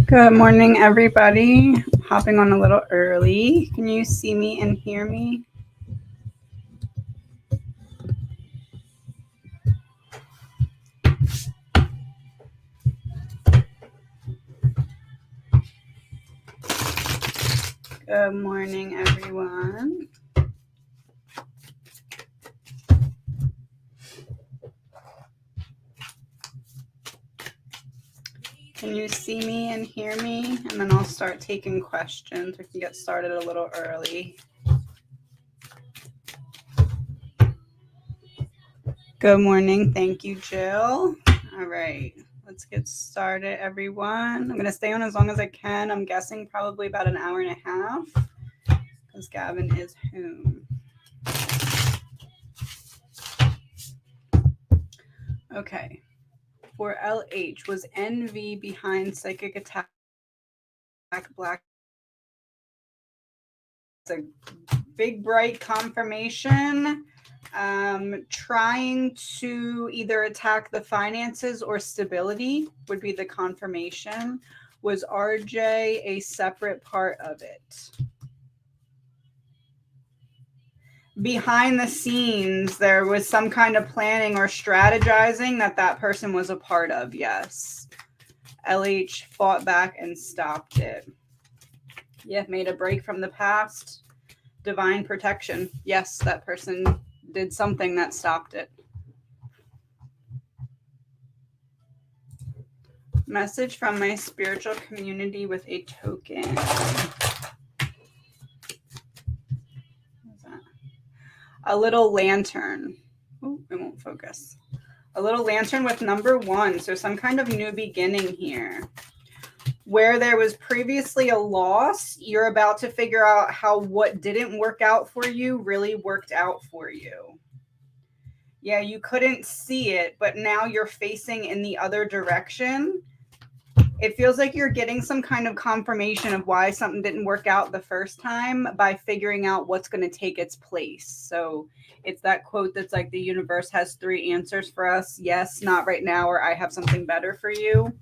Good morning, everybody. Hopping on a little early. Can you see me and hear me? Good morning, everyone. Can you see me and hear me? And then I'll start taking questions. We can get started a little early. Good morning. Thank you, Jill. All right. Let's get started, everyone. I'm going to stay on as long as I can. I'm guessing probably about an hour and a half because Gavin is home. Okay. For LH, was envy behind psychic attack black? It's a big, bright confirmation. Trying to either attack the finances or stability would be the confirmation. Was RJ a separate part of it? Behind the scenes, there was some kind of planning or strategizing that person was a part of, yes. LH fought back and stopped it. Yeah, made a break from the past. Divine protection. Yes, that person did something that stopped it. Message from my spiritual community with a token. What's that? A little lantern. Oh, it won't focus. A little lantern with number 1. So some kind of new beginning here. Where there was previously a loss, you're about to figure out how what didn't work out for you really worked out for you. Yeah, you couldn't see it, but now you're facing in the other direction. It feels like you're getting some kind of confirmation of why something didn't work out the first time by figuring out what's going to take its place. So it's that quote that's like, the universe has 3 answers for us. Yes, not right now, or I have something better for you.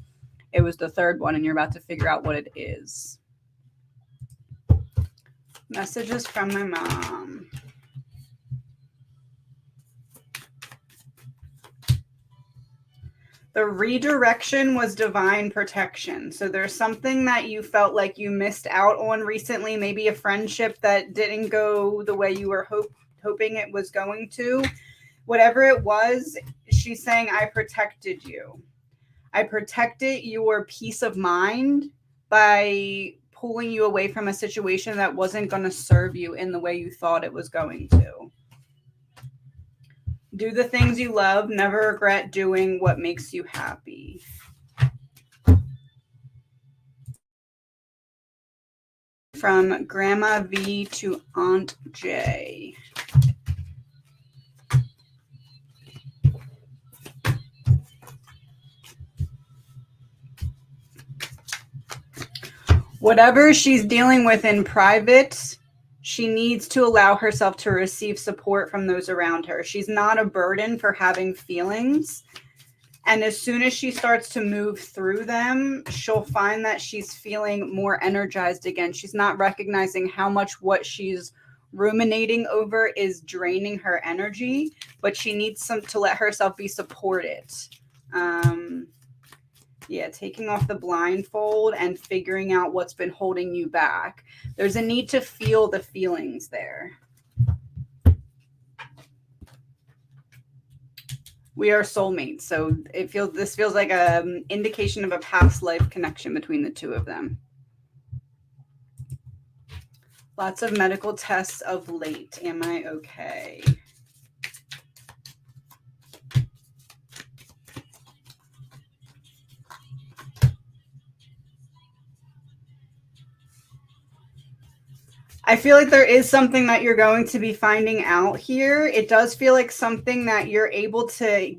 It was the third one, and you're about to figure out what it is. Messages from my mom. The redirection was divine protection. So there's something that you felt like you missed out on recently, maybe a friendship that didn't go the way you were hoping it was going to. Whatever it was, she's saying, I protected you. I protected your peace of mind by pulling you away from a situation that wasn't going to serve you in the way you thought it was going to. Do the things you love. Never regret doing what makes you happy. From Grandma V to Aunt J. Whatever she's dealing with in private, she needs to allow herself to receive support from those around her. She's not a burden for having feelings. And as soon as she starts to move through them, she'll find that she's feeling more energized again. She's not recognizing how much what she's ruminating over is draining her energy, but she needs to let herself be supported. Yeah, taking off the blindfold and figuring out what's been holding you back. There's a need to feel the feelings there. We are soulmates, so this feels like an indication of a past life connection between the two of them. Lots of medical tests of late. Am I okay? I feel like there is something that you're going to be finding out here. It does feel like something that you're able to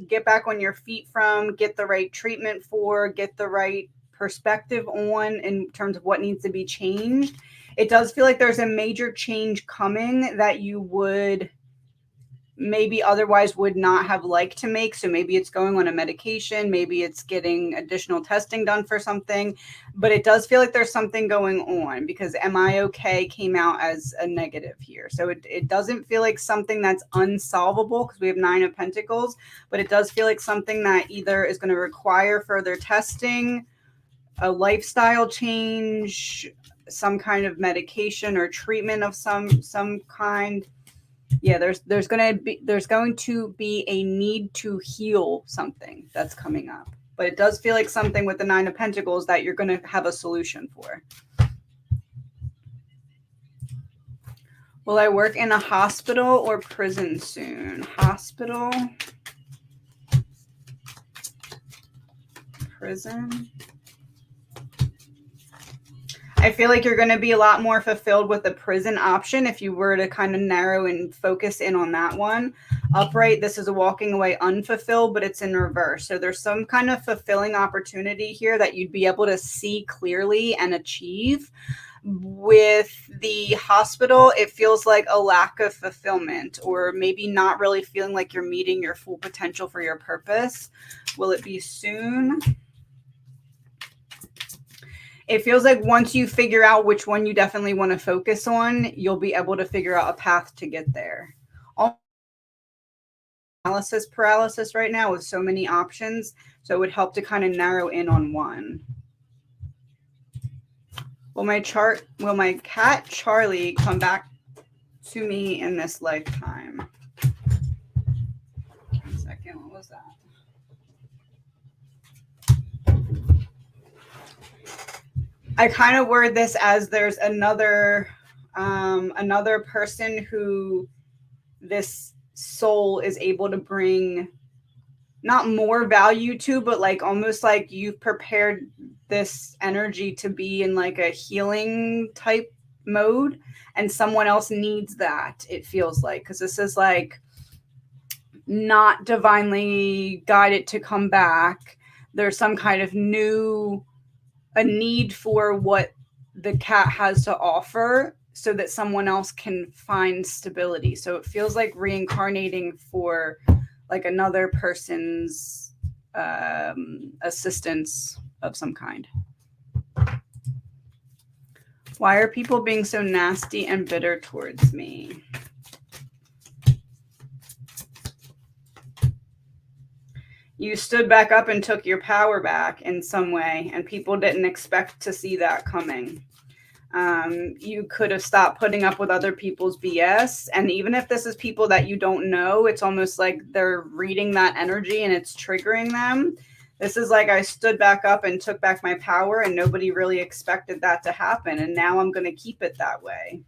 get back on your feet from, get the right treatment for, get the right perspective on in terms of what needs to be changed. It does feel like there's a major change coming that you would maybe otherwise would not have liked to make. So maybe it's going on a medication, maybe it's getting additional testing done for something, but it does feel like there's something going on, because am I okay came out as a negative here. So it doesn't feel like something that's unsolvable, because we have 9 of Pentacles, but it does feel like something that either is going to require further testing, a lifestyle change, some kind of medication or treatment of some kind. Yeah, there's going to be a need to heal something that's coming up. But it does feel like something with the 9 of Pentacles that you're going to have a solution for. Will I work in a hospital or prison soon? Hospital, prison. I feel like you're going to be a lot more fulfilled with the prison option if you were to kind of narrow and focus in on that one. Upright, this is a walking away unfulfilled, but it's in reverse. So there's some kind of fulfilling opportunity here that you'd be able to see clearly and achieve. With the hospital, it feels like a lack of fulfillment, or maybe not really feeling like you're meeting your full potential for your purpose. Will it be soon? It feels like once you figure out which one you definitely want to focus on, you'll be able to figure out a path to get there. Analysis paralysis right now with so many options, so it would help to kind of narrow in on one. Will my cat Charlie come back to me in this lifetime? 1 second, what was that? I kind of word this as there's another person who this soul is able to bring not more value to, but like almost like you've prepared this energy to be in like a healing type mode, and someone else needs that, it feels like, because this is like not divinely guided to come back. There's some kind of a need for what the cat has to offer so that someone else can find stability. So it feels like reincarnating for like another person's assistance of some kind. Why are people being so nasty and bitter towards me? You stood back up and took your power back in some way, and people didn't expect to see that coming. You could have stopped putting up with other people's BS. And even if this is people that you don't know, it's almost like they're reading that energy and it's triggering them. This is like, I stood back up and took back my power, and nobody really expected that to happen. And now I'm going to keep it that way.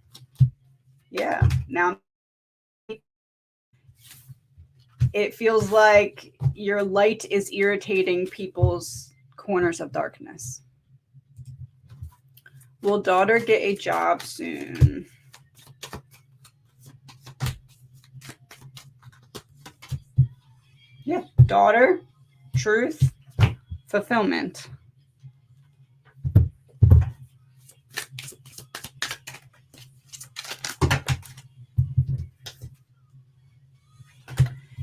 Yeah. Now it feels like your light is irritating people's corners of darkness. Will daughter get a job soon? Yeah, daughter, truth, fulfillment.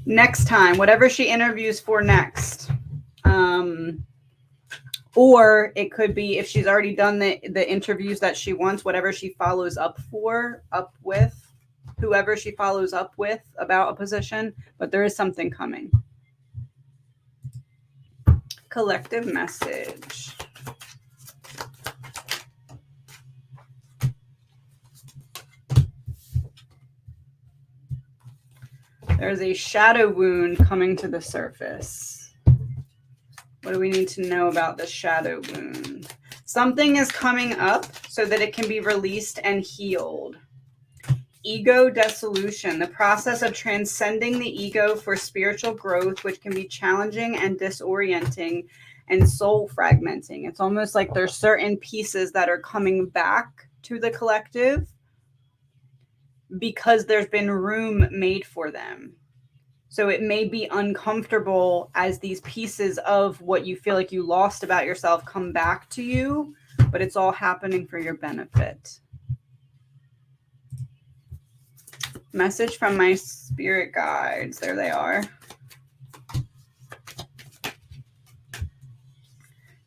Next time, whatever she interviews for next. Or it could be, if she's already done the interviews that she wants, whatever she follows up with, whoever she follows up with about a position, but there is something coming. Collective message. There's a shadow wound coming to the surface. What do we need to know about the shadow wound? Something is coming up so that it can be released and healed. Ego dissolution, the process of transcending the ego for spiritual growth, which can be challenging and disorienting and soul fragmenting. It's almost like there's certain pieces that are coming back to the collective because there's been room made for them. So it may be uncomfortable as these pieces of what you feel like you lost about yourself come back to you, but it's all happening for your benefit. Message from my spirit guides. There they are.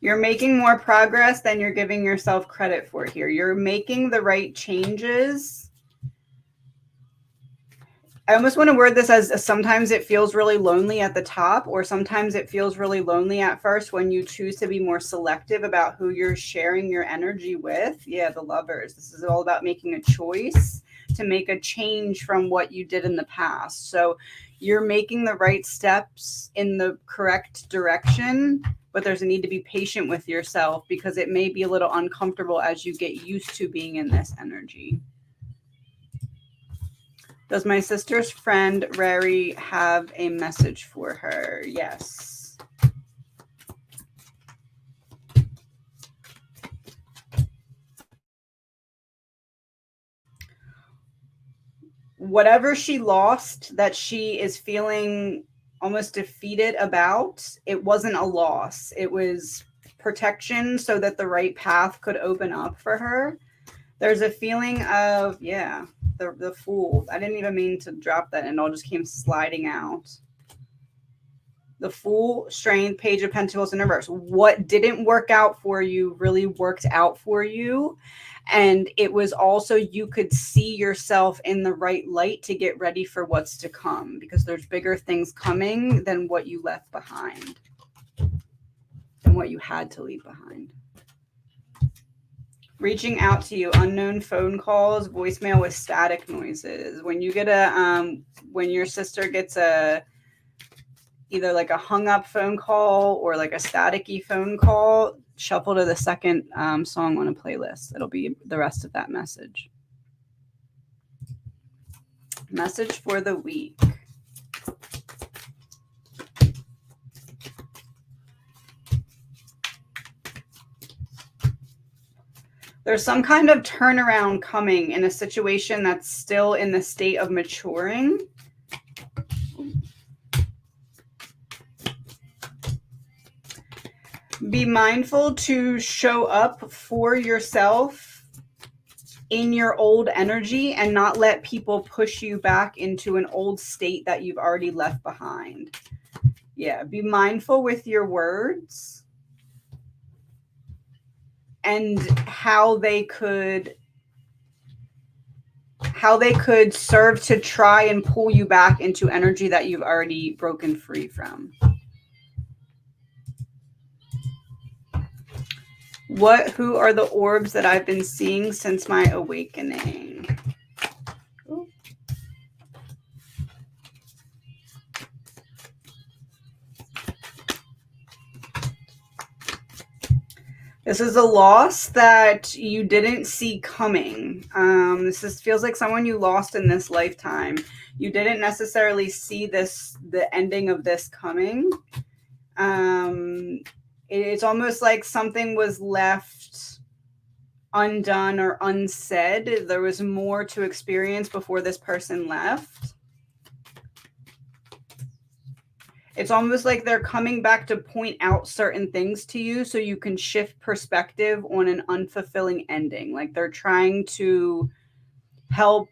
You're making more progress than you're giving yourself credit for here. You're making the right changes. I almost want to word this as sometimes it feels really lonely at the top, or sometimes it feels really lonely at first when you choose to be more selective about who you're sharing your energy with. Yeah, the Lovers. This is all about making a choice to make a change from what you did in the past. So you're making the right steps in the correct direction, but there's a need to be patient with yourself because it may be a little uncomfortable as you get used to being in this energy. Does my sister's friend Rari have a message for her? Yes. Whatever she lost that she is feeling almost defeated about, it wasn't a loss. It was protection so that the right path could open up for her. There's a feeling of, yeah, the Fool. I didn't even mean to drop that and it all just came sliding out. The Fool, Strength, Page of Pentacles in reverse. What didn't work out for you really worked out for you. And it was also, you could see yourself in the right light to get ready for what's to come, because there's bigger things coming than what you left behind, than what you had to leave behind. Reaching out to you, unknown phone calls, voicemail with static noises. When you get when your sister gets either like a hung up phone call or like a staticky phone call, shuffle to the second song on a playlist. It'll be the rest of that message. Message for the week. There's some kind of turnaround coming in a situation that's still in the state of maturing. Be mindful to show up for yourself in your old energy and not let people push you back into an old state that you've already left behind. Yeah, be mindful with your words and how they could serve to try and pull you back into energy that you've already broken free from. Who are the orbs that I've been seeing since my awakening? Ooh. This is a loss that you didn't see coming. This feels like someone you lost in this lifetime. You didn't necessarily see the ending of this coming. It's almost like something was left undone or unsaid. There was more to experience before this person left. It's almost like they're coming back to point out certain things to you so you can shift perspective on an unfulfilling ending. Like they're trying to help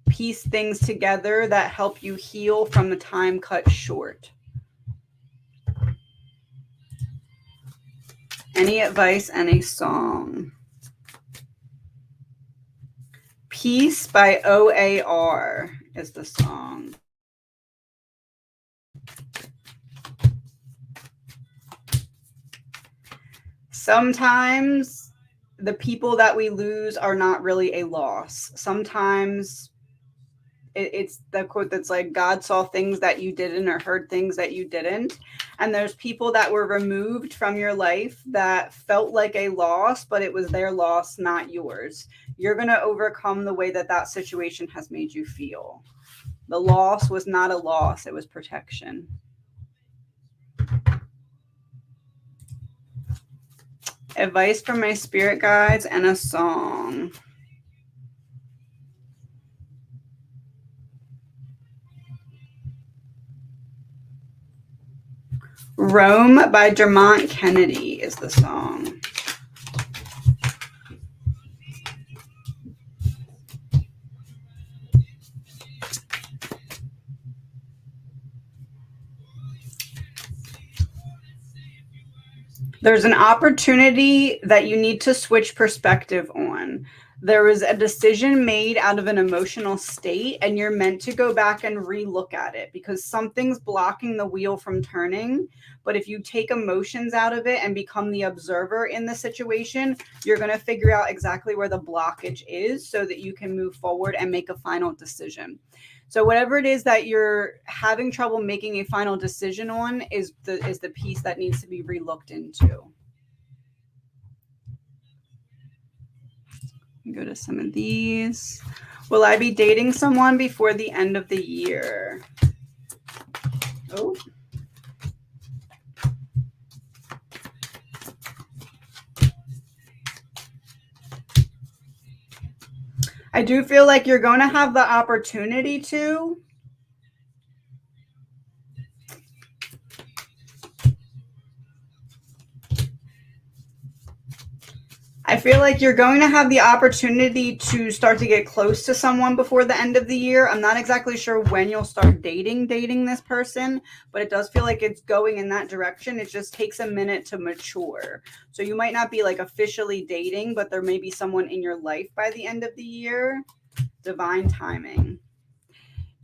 piece things together that help you heal from the time cut short. Any advice, any song? Peace by OAR is the song. Sometimes the people that we lose are not really a loss. Sometimes it's the quote that's like, God saw things that you didn't or heard things that you didn't. And there's people that were removed from your life that felt like a loss, but it was their loss, not yours. You're going to overcome the way that situation has made you feel. The loss was not a loss. It was protection. Advice from my spirit guides and a song. Rome by Dermont Kennedy is the song. There's an opportunity that you need to switch perspective on. There is a decision made out of an emotional state, and you're meant to go back and relook at it because something's blocking the wheel from turning. But if you take emotions out of it and become the observer in the situation, you're going to figure out exactly where the blockage is so that you can move forward and make a final decision. So whatever it is that you're having trouble making a final decision on is the piece that needs to be relooked into. Go to some of these. Will I be dating someone before the end of the year? Oh. I do feel like you're going to have the opportunity to. I feel like you're going to have the opportunity to start to get close to someone before the end of the year. I'm not exactly sure when you'll start dating this person, but it does feel like it's going in that direction. It just takes a minute to mature. So you might not be like officially dating, but there may be someone in your life by the end of the year. Divine timing.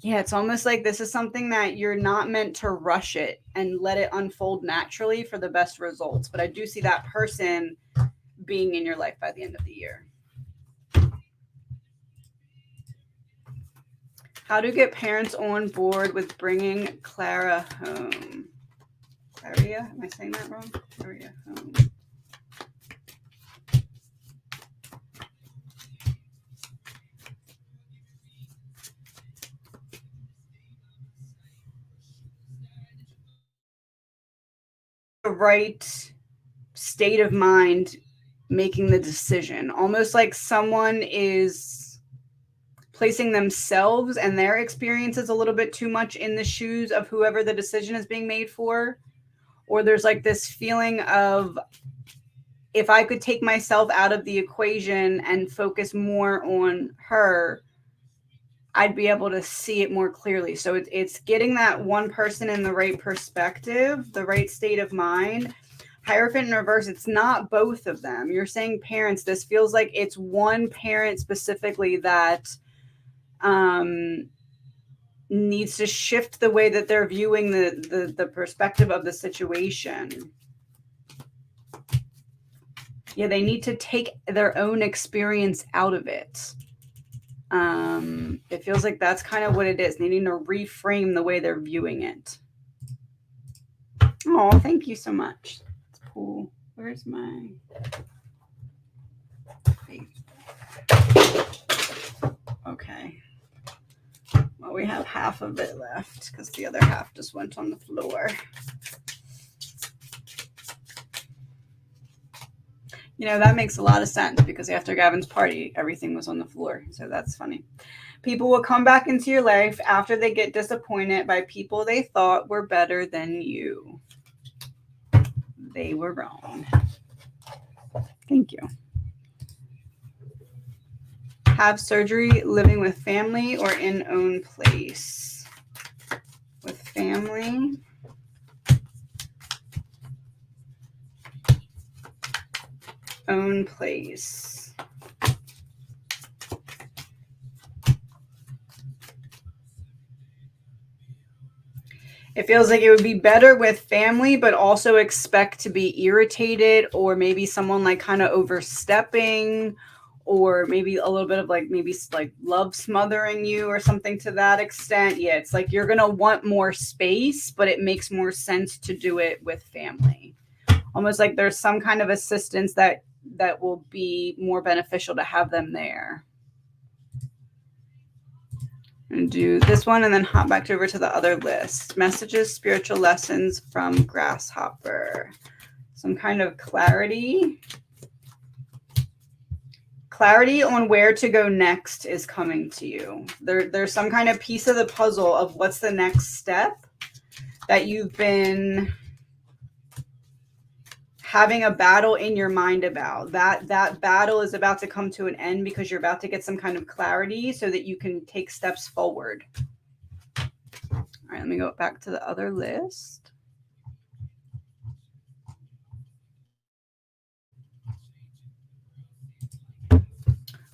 Yeah, it's almost like this is something that you're not meant to rush it and let it unfold naturally for the best results. But I do see that person being in your life by the end of the year. How to get parents on board with bringing Clara home. Claria? Am I saying that wrong? Claria home. The right state of mind making the decision. Almost like someone is placing themselves and their experiences a little bit too much in the shoes of whoever the decision is being made for. Or there's like this feeling of, if I could take myself out of the equation and focus more on her, I'd be able to see it more clearly. So it's getting that one person in the right perspective, the right state of mind. Hierophant in reverse, it's not both of them. You're saying parents. This feels like it's one parent specifically that needs to shift the way that they're viewing the perspective of the situation. Yeah, they need to take their own experience out of it. It feels like that's kind of what it is. Needing to reframe the way they're viewing it. Oh, thank you so much. That's cool. Where's my okay. Well, we have half of it left because the other half just went on the floor. You know, that makes a lot of sense because after Gavin's party, everything was on the floor. So that's funny. People will come back into your life after they get disappointed by people they thought were better than you. They were wrong. Thank you. Have surgery living with family or in own place? With family. Own place. It feels like it would be better with family, but also expect to be irritated or maybe someone like kind of overstepping or maybe a little bit of like maybe like love smothering you or something to that extent. Yeah, it's like you're going to want more space, but it makes more sense to do it with family. Almost like there's some kind of assistance that will be more beneficial to have them there. And do this one and then hop back over to the other list. Messages, spiritual lessons from Grasshopper. Some kind of clarity. Clarity on where to go next is coming to you. There's some kind of piece of the puzzle of what's the next step that you've been having a battle in your mind about. That battle is about to come to an end because you're about to get some kind of clarity so that you can take steps forward. All right, let me go back to the other list.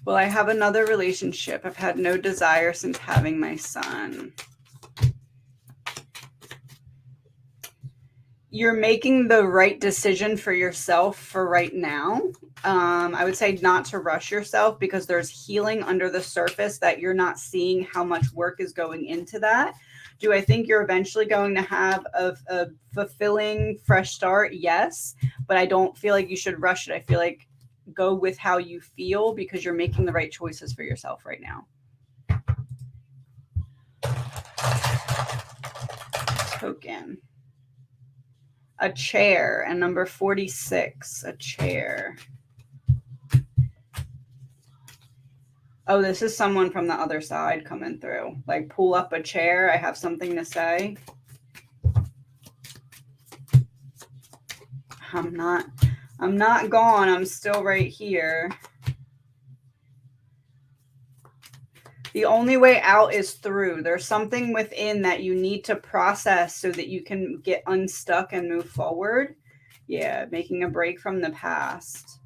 Will I have another relationship? I've had no desire since having my son. You're making the right decision for yourself for right now. I would say not to rush yourself because there's healing under the surface that you're not seeing how much work is going into that. Do I think you're eventually going to have a fulfilling fresh start? Yes, but I don't feel like you should rush it. I feel like go with how you feel because you're making the right choices for yourself right now. Token. A chair, and number 46, a chair. Oh, this is someone from the other side coming through. Like, pull up a chair. I have something to say. I'm not gone. I'm still right here. The only way out is through. There's something within that you need to process so that you can get unstuck and move forward. Yeah, making a break from the past.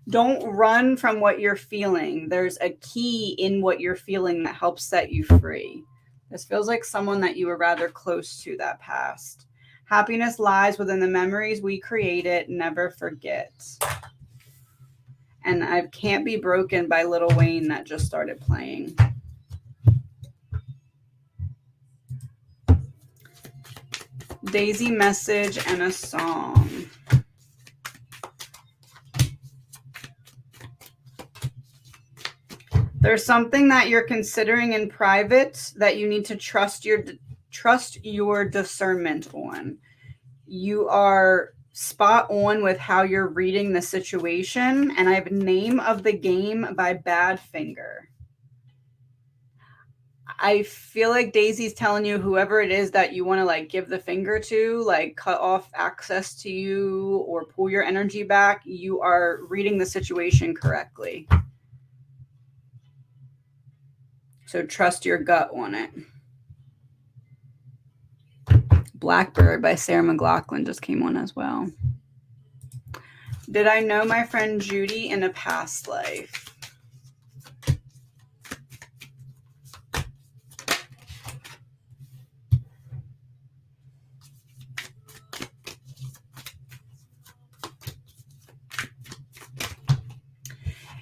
Don't run from what you're feeling. There's a key in what you're feeling that helps set you free. This feels like someone that you were rather close to, that past. Happiness lies within the memories we created. Never forget. And I Can't Be Broken by Lil Wayne that just started playing. Daisy message and a song. There's something that you're considering in private that you need to trust your discernment on. You are spot on with how you're reading the situation, and I have Name of the Game by Badfinger. I feel like Daisy's telling you whoever it is that you want to like give the finger to, like cut off access to you or pull your energy back, you are reading the situation correctly. So trust your gut on it. Blackbird by Sarah McLachlan just came on as well. Did I know my friend Judy in a past life?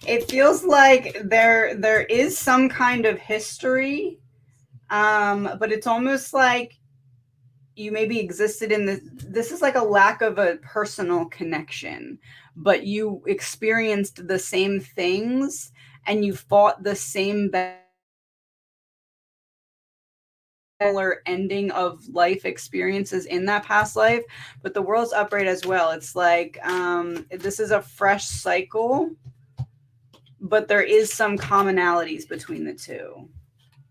It feels like there is some kind of history, but it's almost like you maybe existed in this is like a lack of a personal connection, but you experienced the same things and you fought the same similar ending of life experiences in that past life, but the world's upright as well. It's like this is a fresh cycle, but there is some commonalities between the two.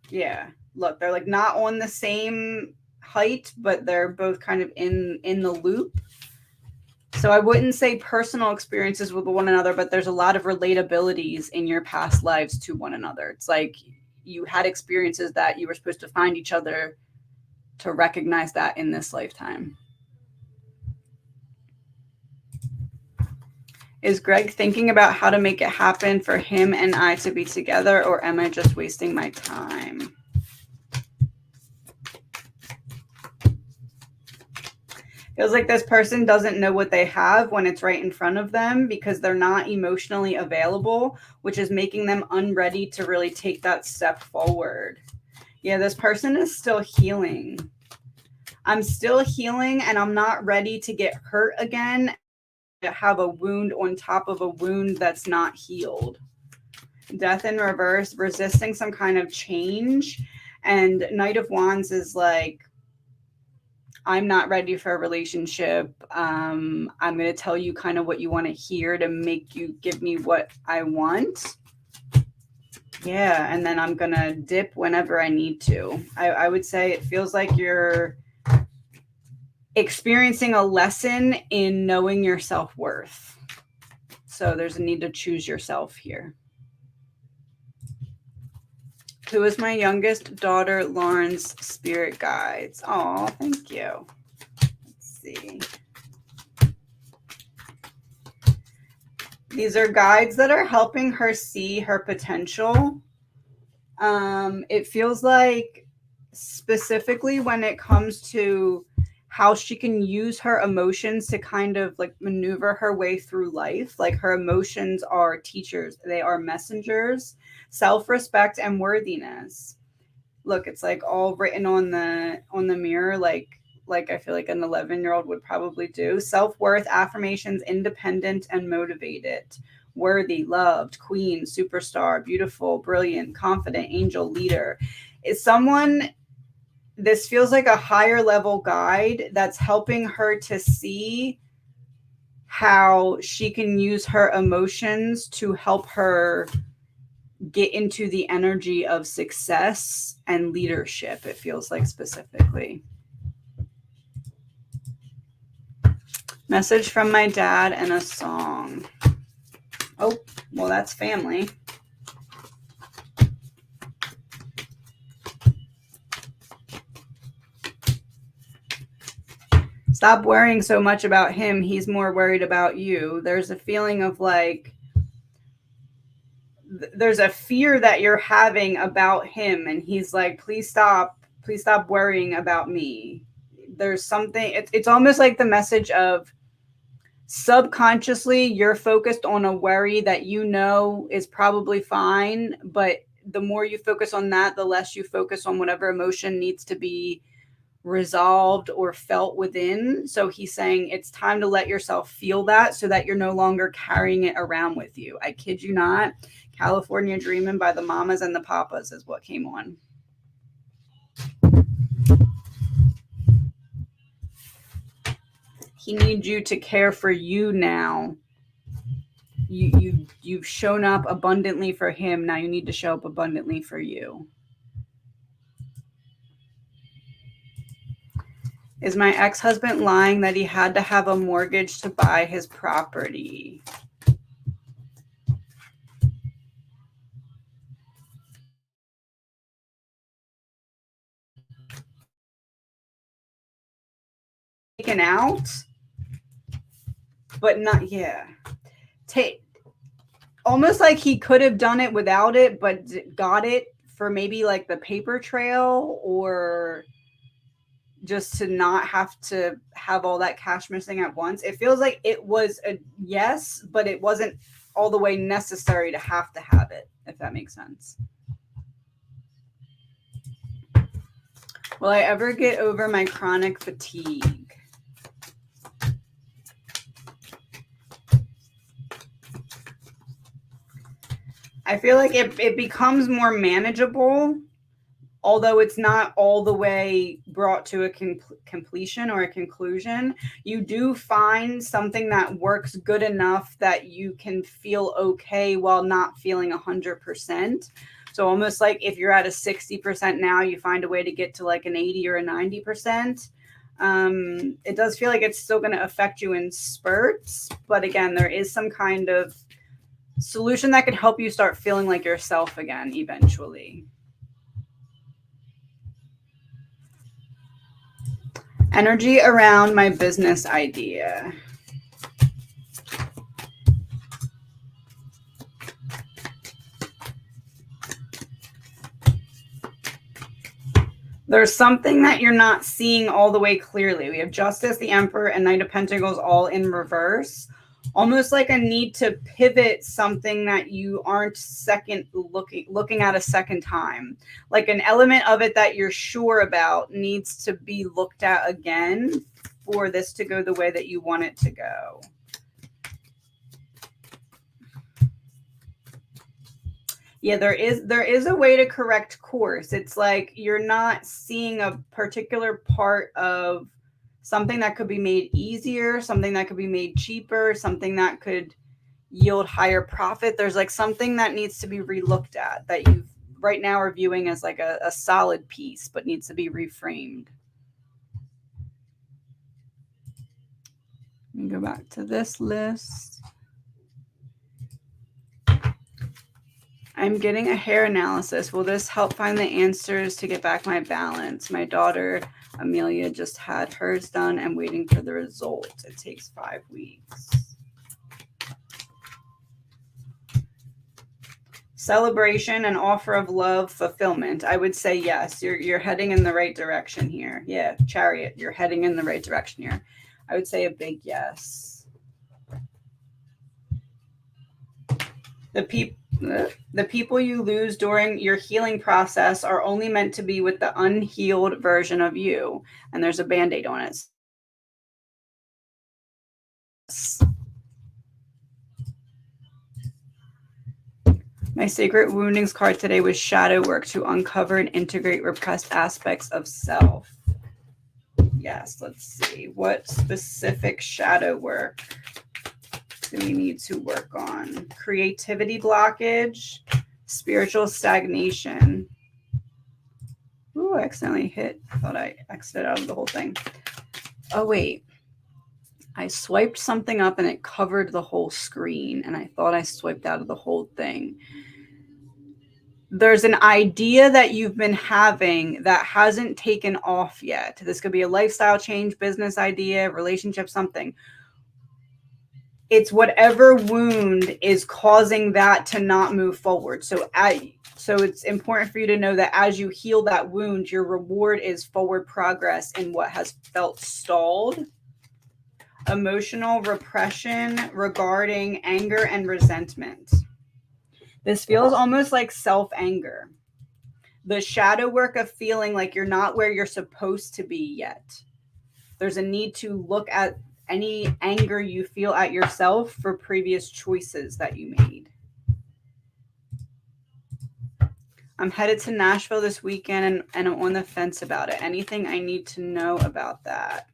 Yeah, look, they're like not on the same height, but they're both kind of in the loop. So I wouldn't say personal experiences with one another, but there's a lot of relatabilities in your past lives to one another. It's like you had experiences that you were supposed to find each other to recognize that in this lifetime. Is Greg thinking about how to make it happen for him and I to be together, or am I just wasting my time? Feels like this person doesn't know what they have when it's right in front of them because they're not emotionally available, which is making them unready to really take that step forward. Yeah, this person is still healing. I'm still healing and I'm not ready to get hurt again. To have a wound on top of a wound that's not healed. Death in reverse, resisting some kind of change. And Knight of Wands is like, I'm not ready for a relationship. I'm going to tell you kind of what you want to hear to make you give me what I want. Yeah, and then I'm going to dip whenever I need to. I would say it feels like you're experiencing a lesson in knowing your self-worth. So there's a need to choose yourself here. Who is my youngest daughter, Lauren's spirit guides? Oh, thank you. Let's see. These are guides that are helping her see her potential. It feels like specifically when it comes to how she can use her emotions to kind of like maneuver her way through life. Like her emotions are teachers, they are messengers, self-respect and worthiness. Look, it's like all written on the mirror, like I feel like an 11-year-old would probably do. Self-worth, affirmations, independent and motivated, worthy, loved, queen, superstar, beautiful, brilliant, confident, angel, leader. Is someone, this feels like a higher level guide that's helping her to see how she can use her emotions to help her get into the energy of success and leadership, it feels like specifically. Message from my dad and a song. Oh, well, that's family. Stop worrying so much about him. He's more worried about you. There's a feeling of like, there's a fear that you're having about him. And he's like, please stop worrying about me. There's something, it's almost like the message of subconsciously you're focused on a worry that you know is probably fine. But the more you focus on that, the less you focus on whatever emotion needs to be resolved or felt within. So he's saying it's time to let yourself feel that so that you're no longer carrying it around with you. I kid you not. California Dreamin' by the Mamas and the Papas is what came on. He needs you to care for you now. You've shown up abundantly for him. Now you need to show up abundantly for you. Is my ex-husband lying that he had to have a mortgage to buy his property? Taken out, but not, yeah. Almost like he could have done it without it, but got it for maybe like the paper trail, or just to not have to have all that cash missing at once. It feels like it was a yes, but it wasn't all the way necessary to have it, if that makes sense. Will I ever get over my chronic fatigue? I feel like it becomes more manageable, although it's not all the way brought to a completion or a conclusion. You do find something that works good enough that you can feel okay while not feeling 100%. So almost like if you're at a 60% now, you find a way to get to like an 80 or a 90%. It does feel like it's still going to affect you in spurts. But again, there is some kind of solution that can help you start feeling like yourself again eventually. Energy around my business idea. There's something that you're not seeing all the way clearly. We have Justice, the Emperor, and Knight of Pentacles all in reverse. Almost like a need to pivot something that you aren't looking at a second time. Like an element of it that you're sure about needs to be looked at again for this to go the way that you want it to go. Yeah, there is a way to correct course. It's like you're not seeing a particular part of something that could be made easier, something that could be made cheaper, something that could yield higher profit. There's like something that needs to be relooked at that you right now are viewing as like a solid piece, but needs to be reframed. Let me go back to this list. I'm getting a hair analysis. Will this help find the answers to get back my balance? My daughter, Amelia, just had hers done and waiting for the results. It takes 5 weeks. Celebration and offer of love, fulfillment. I would say yes. You're heading in the right direction here. Yeah, Chariot. You're heading in the right direction here. I would say a big yes. The people you lose during your healing process are only meant to be with the unhealed version of you. And there's a Band-Aid on it. My sacred woundings card today was shadow work to uncover and integrate repressed aspects of self. Yes, let's see. What specific shadow work do we need to work on? Creativity blockage, spiritual stagnation. Ooh, I accidentally hit. I thought I exited out of the whole thing. Oh, wait. I swiped something up and it covered the whole screen, and I thought I swiped out of the whole thing. There's an idea that you've been having that hasn't taken off yet. This could be a lifestyle change, business idea, relationship, something. It's whatever wound is causing that to not move forward. So it's important for you to know that as you heal that wound, your reward is forward progress in what has felt stalled. Emotional repression regarding anger and resentment. This feels almost like self-anger. The shadow work of feeling like you're not where you're supposed to be yet. There's a need to look at any anger you feel at yourself for previous choices that you made. I'm headed to Nashville this weekend and I'm on the fence about it. Anything I need to know about that?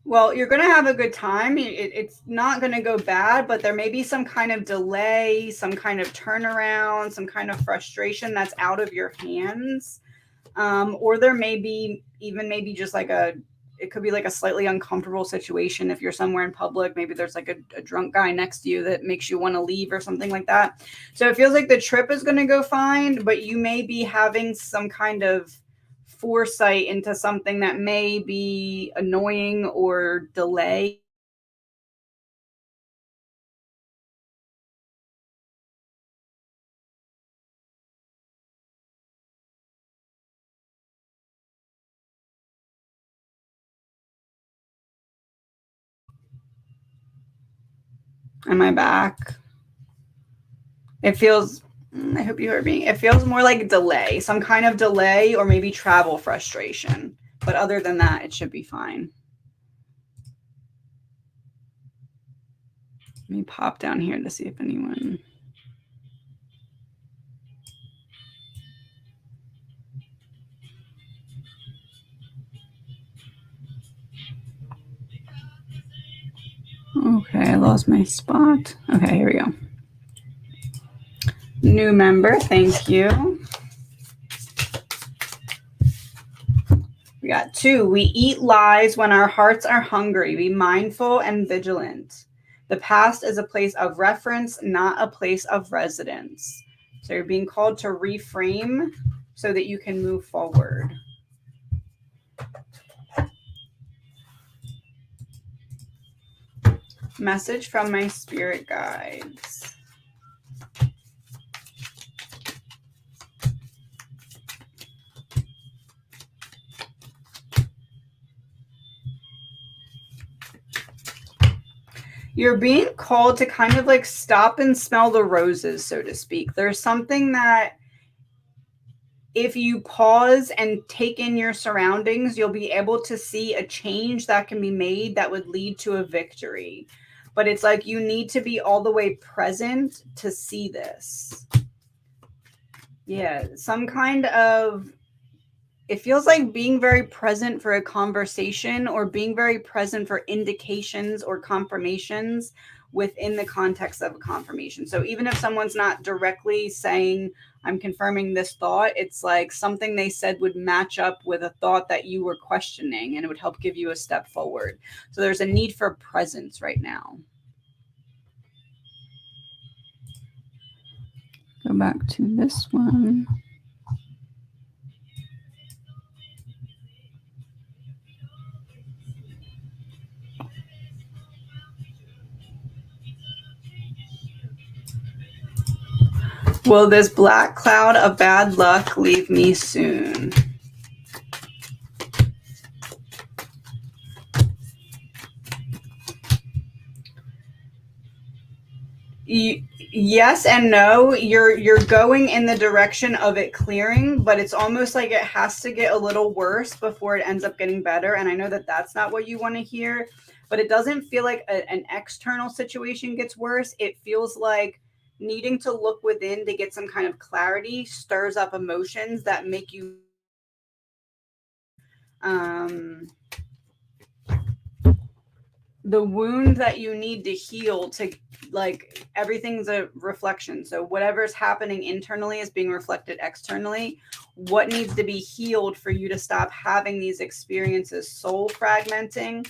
Well, you're going to have a good time. It's not going to go bad, but there may be some kind of delay, some kind of turnaround, some kind of frustration that's out of your hands. Or there may be maybe just like it could be like a slightly uncomfortable situation if you're somewhere in public. Maybe there's like a drunk guy next to you that makes you want to leave or something like that. So it feels like the trip is going to go fine, but you may be having some kind of foresight into something that may be annoying or delay. Am I back? It feels, I hope you heard me. It feels more like delay, some kind of delay or maybe travel frustration. But other than that, it should be fine. Let me pop down here to see if anyone. Okay, I lost my spot. Okay, here we go. New member, thank you. We got 2. We eat lies when our hearts are hungry. Be mindful and vigilant. The past is a place of reference, not a place of residence. So you're being called to reframe so that you can move forward. Message from my spirit guides. You're being called to kind of like stop and smell the roses, so to speak. There's something that if you pause and take in your surroundings, you'll be able to see a change that can be made that would lead to a victory. But it's like you need to be all the way present to see this. Yeah, some kind of, it feels like being very present for a conversation or being very present for indications or confirmations within the context of a confirmation. So even if someone's not directly saying, I'm confirming this thought, it's like something they said would match up with a thought that you were questioning and it would help give you a step forward. So there's a need for presence right now. Go back to this one. Will this black cloud of bad luck leave me soon? Yes and no. You're going in the direction of it clearing, but it's almost like it has to get a little worse before it ends up getting better. And I know that that's not what you want to hear, but it doesn't feel like an external situation gets worse. It feels like needing to look within to get some kind of clarity stirs up emotions that make you the wound that you need to heal to, like, everything's a reflection. So whatever's happening internally is being reflected externally. What needs to be healed for you to stop having these experiences soul fragmenting?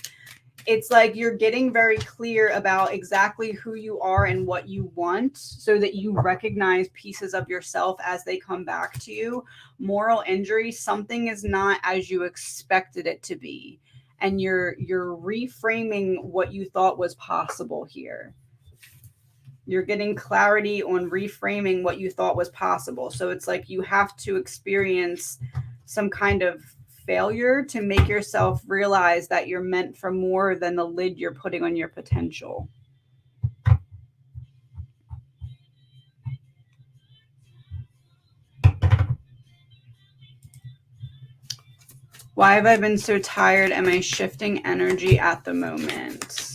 It's like you're getting very clear about exactly who you are and what you want so that you recognize pieces of yourself as they come back to you. Moral injury, something is not as you expected it to be. And you're reframing what you thought was possible here. You're getting clarity on reframing what you thought was possible. So it's like you have to experience some kind of failure to make yourself realize that you're meant for more than the lid you're putting on your potential. Why have I been so tired? Am I shifting energy at the moment?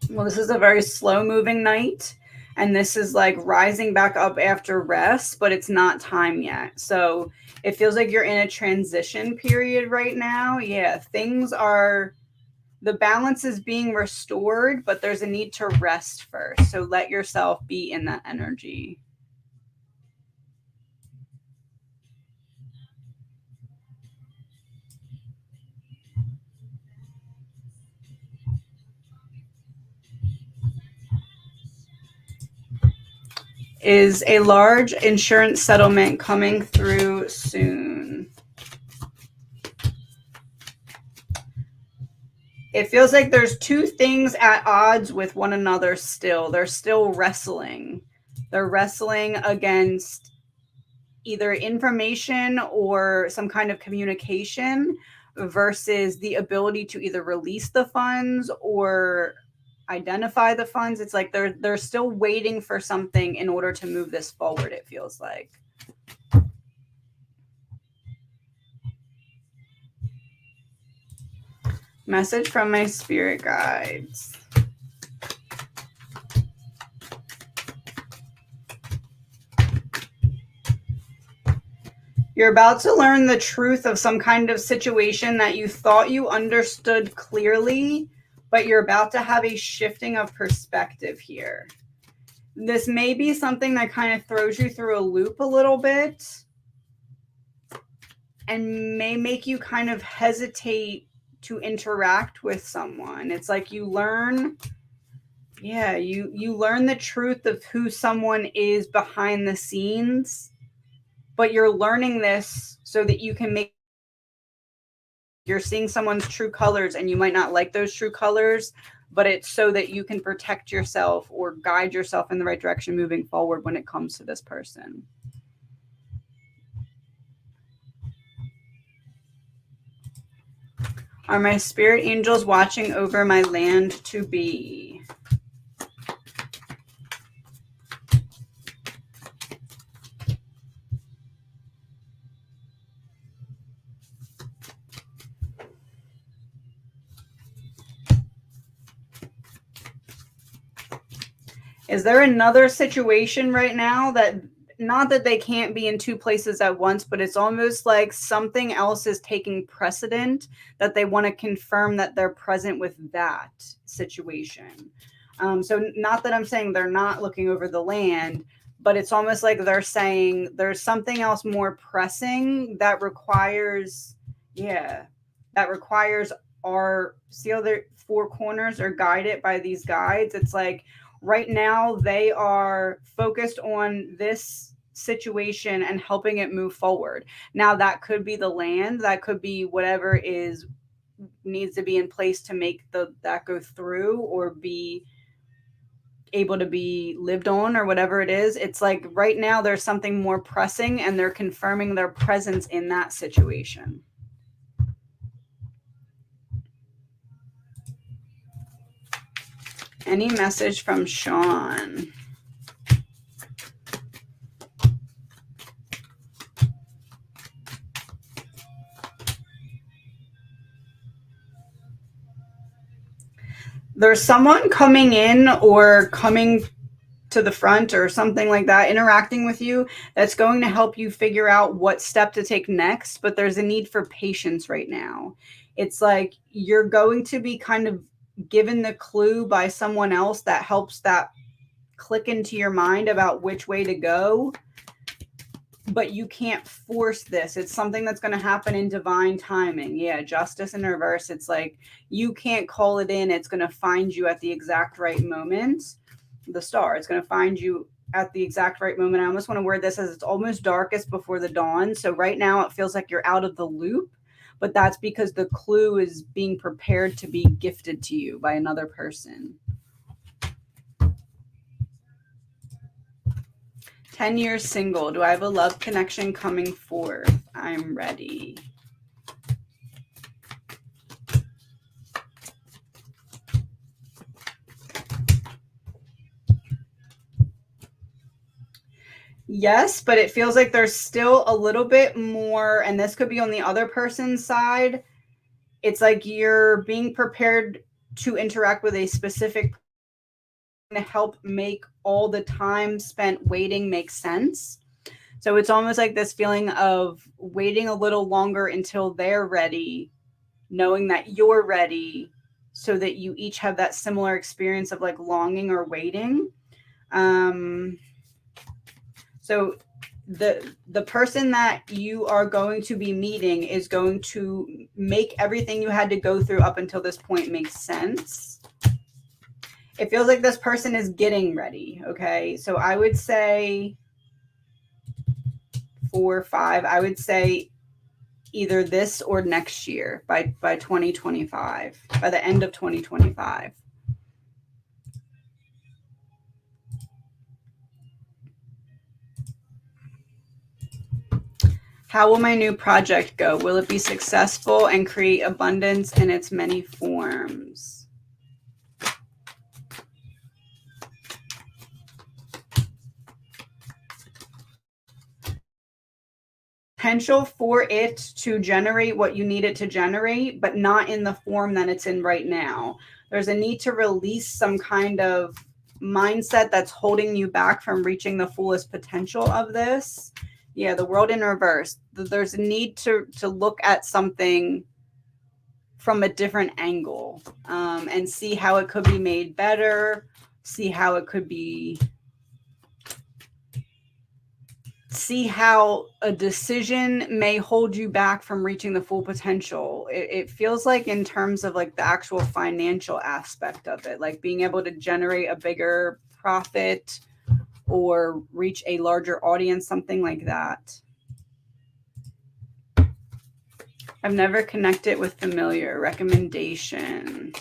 Well, this is a very slow moving night. And this is like rising back up after rest, but it's not time yet. So it feels like you're in a transition period right now. Yeah, the balance is being restored, but there's a need to rest first. So let yourself be in that energy. Is a large insurance settlement coming through soon? It feels like there's two things at odds with one another still. They're still wrestling. They're wrestling against either information or some kind of communication versus the ability to either release the funds or identify the funds. It's like they're still waiting for something in order to move this forward, it feels like. Message from my spirit guides. You're about to learn the truth of some kind of situation that you thought you understood clearly, but you're about to have a shifting of perspective here. This may be something that kind of throws you through a loop a little bit and may make you kind of hesitate to interact with someone. It's like you learn, you learn the truth of who someone is behind the scenes, but you're learning this so that you can make, you're seeing someone's true colors and you might not like those true colors, but it's so that you can protect yourself or guide yourself in the right direction moving forward when it comes to this person. Are my spirit angels watching over my land to be? Is there another situation right now that, not that they can't be in two places at once, but it's almost like something else is taking precedent that they want to confirm that they're present with that situation. So not that I'm saying they're not looking over the land, but it's almost like they're saying there's something else more pressing that requires, that requires our, see how the four corners are guided by these guides. It's like right now they are focused on this situation and helping it move forward. Now that could be the land, that could be whatever is needs to be in place to make that go through or be able to be lived on or whatever it is. It's like right now there's something more pressing and they're confirming their presence in that situation. Any message from Sean? There's someone coming in or coming to the front or something like that, interacting with you, that's going to help you figure out what step to take next. But there's a need for patience right now. It's like you're going to be kind of given the clue by someone else that helps that click into your mind about which way to go. But you can't force this. It's something that's going to happen in divine timing. Yeah, justice in reverse. It's like you can't call it in. It's going to find you at the exact right moment. The star, it's going to find you at the exact right moment. I almost want to word this as it's almost darkest before the dawn. So right now it feels like you're out of the loop, but that's because the clue is being prepared to be gifted to you by another person. 10 years single. Do I have a love connection coming forth? I'm ready. Yes, but it feels like there's still a little bit more, and this could be on the other person's side. It's like you're being prepared to interact with a specific person to help make all the time spent waiting make sense. So it's almost like this feeling of waiting a little longer until they're ready, knowing that you're ready, so that you each have that similar experience of like longing or waiting. So the person that you are going to be meeting is going to make everything you had to go through up until this point make sense. It feels like this person is getting ready. Okay. So I would say 4 or 5, I would say either this or next year by 2025, by the end of 2025. How will my new project go? Will it be successful and create abundance in its many forms? Potential for it to generate what you need it to generate, but not in the form that it's in right now. There's a need to release some kind of mindset that's holding you back from reaching the fullest potential of this. Yeah, the world in reverse. There's a need to look at something from a different angle, and see how it could be made better, see how it could be, see how a decision may hold you back from reaching the full potential. It feels like in terms of like the actual financial aspect of it, like being able to generate a bigger profit or reach a larger audience, something like that. I've never connected with familiar. Recommendation.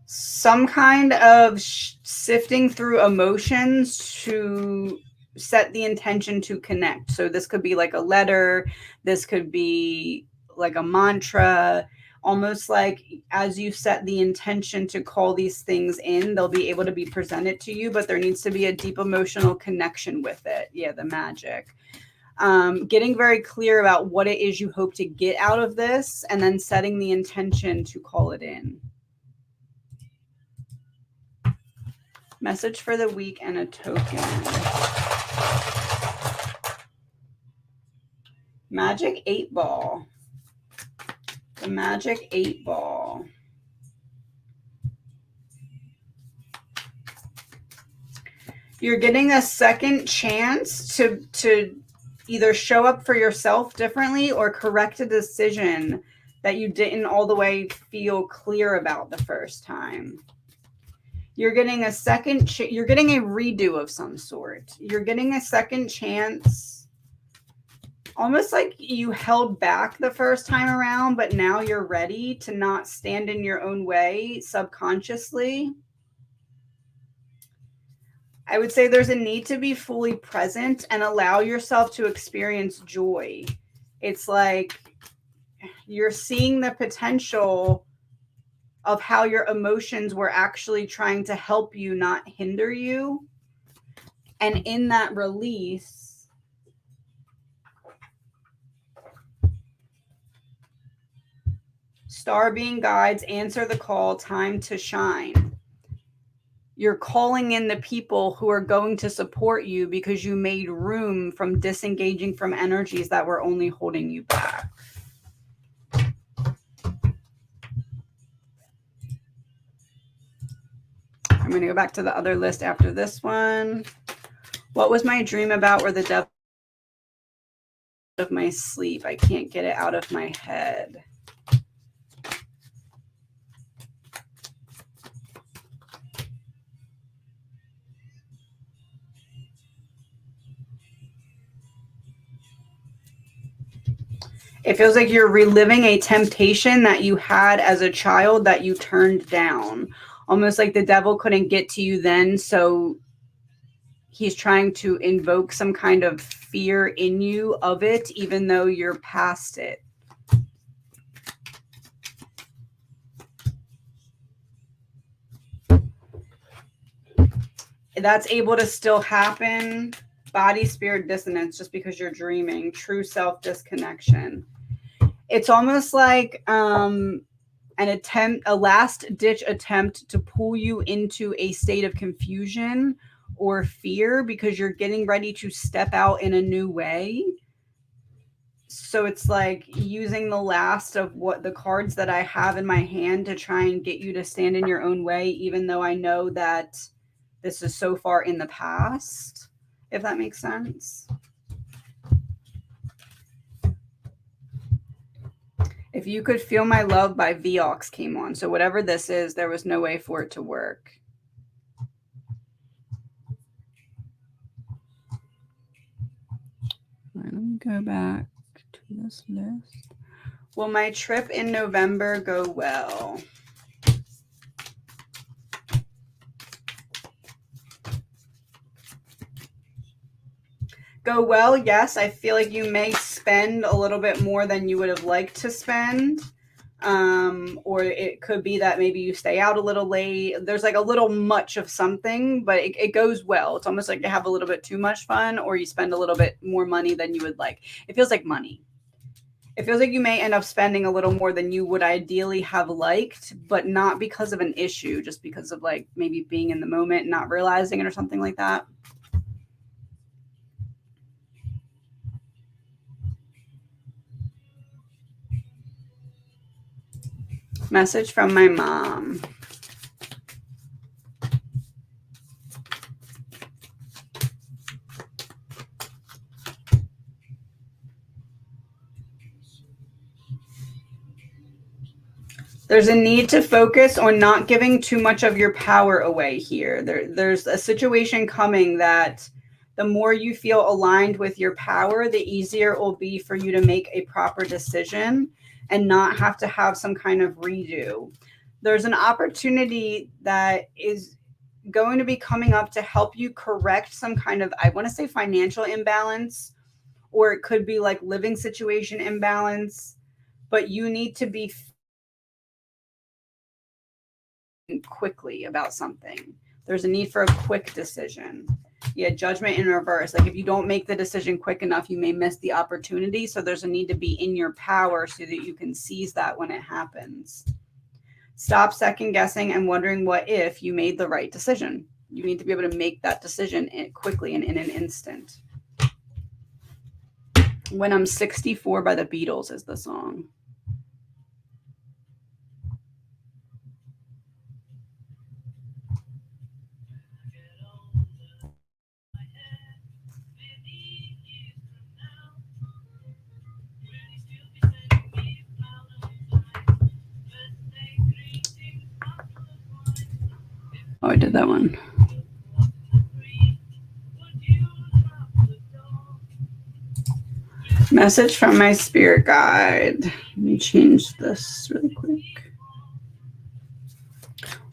Some kind of sifting through emotions to set the intention to connect. So this could be like a letter. This could be like a mantra. Almost like as you set the intention to call these things in, they'll be able to be presented to you, but there needs to be a deep emotional connection with it. Yeah, the magic. Getting very clear about what it is you hope to get out of this, and then setting the intention to call it in. Message for the week and a token. Magic 8 ball. The magic 8 ball. You're getting a second chance to either show up for yourself differently or correct a decision that you didn't all the way feel clear about the first time. You're getting a second you're getting a redo of some sort. You're getting a second chance almost like you held back the first time around, but now you're ready to not stand in your own way subconsciously. I would say there's a need to be fully present and allow yourself to experience joy. It's like you're seeing the potential of how your emotions were actually trying to help you, not hinder you. And in that release, star being guides, answer the call, time to shine. You're calling in the people who are going to support you because you made room from disengaging from energies that were only holding you back. I'm going to go back to the other list after this one. What was my dream about where the devil of my sleep? I can't get it out of my head. It feels like you're reliving a temptation that you had as a child that you turned down. Almost like the devil couldn't get to you then, so he's trying to invoke some kind of fear in you of it, even though you're past it. That's able to still happen. Body spirit dissonance just because you're dreaming. True self disconnection. It's almost like an attempt, a last ditch attempt to pull you into a state of confusion or fear because you're getting ready to step out in a new way. So it's like using the last of what the cards that I have in my hand to try and get you to stand in your own way, even though I know that this is so far in the past, if that makes sense. If You Could Feel My Love by Viox came on. So whatever this is, there was no way for it to work. All right, let me go back to this list. Will my trip in November go well? Go well, yes. I feel like you may spend a little bit more than you would have liked to spend. Or it could be that maybe you stay out a little late. There's like a little much of something, but it goes well. It's almost like you have a little bit too much fun, or you spend a little bit more money than you would like. It feels like money. It feels like you may end up spending a little more than you would ideally have liked, but not because of an issue, just because of like maybe being in the moment and not realizing it or something like that. Message from my mom. There's a need to focus on not giving too much of your power away here. There's a situation coming that the more you feel aligned with your power, the easier it will be for you to make a proper decision and not have to have some kind of redo. There's an opportunity that is going to be coming up to help you correct some kind of, I want to say, financial imbalance, or it could be like living situation imbalance, but you need to be quickly about something. There's a need for a quick decision. Yeah, judgment in reverse. Like if you don't make the decision quick enough, you may miss the opportunity. So there's a need to be in your power so that you can seize that when it happens. Stop second guessing and wondering what if you made the right decision. You need to be able to make that decision quickly and in an instant. When I'm 64 by the Beatles is the song. Oh, I did that one. Message from my spirit guide. Let me change this really quick.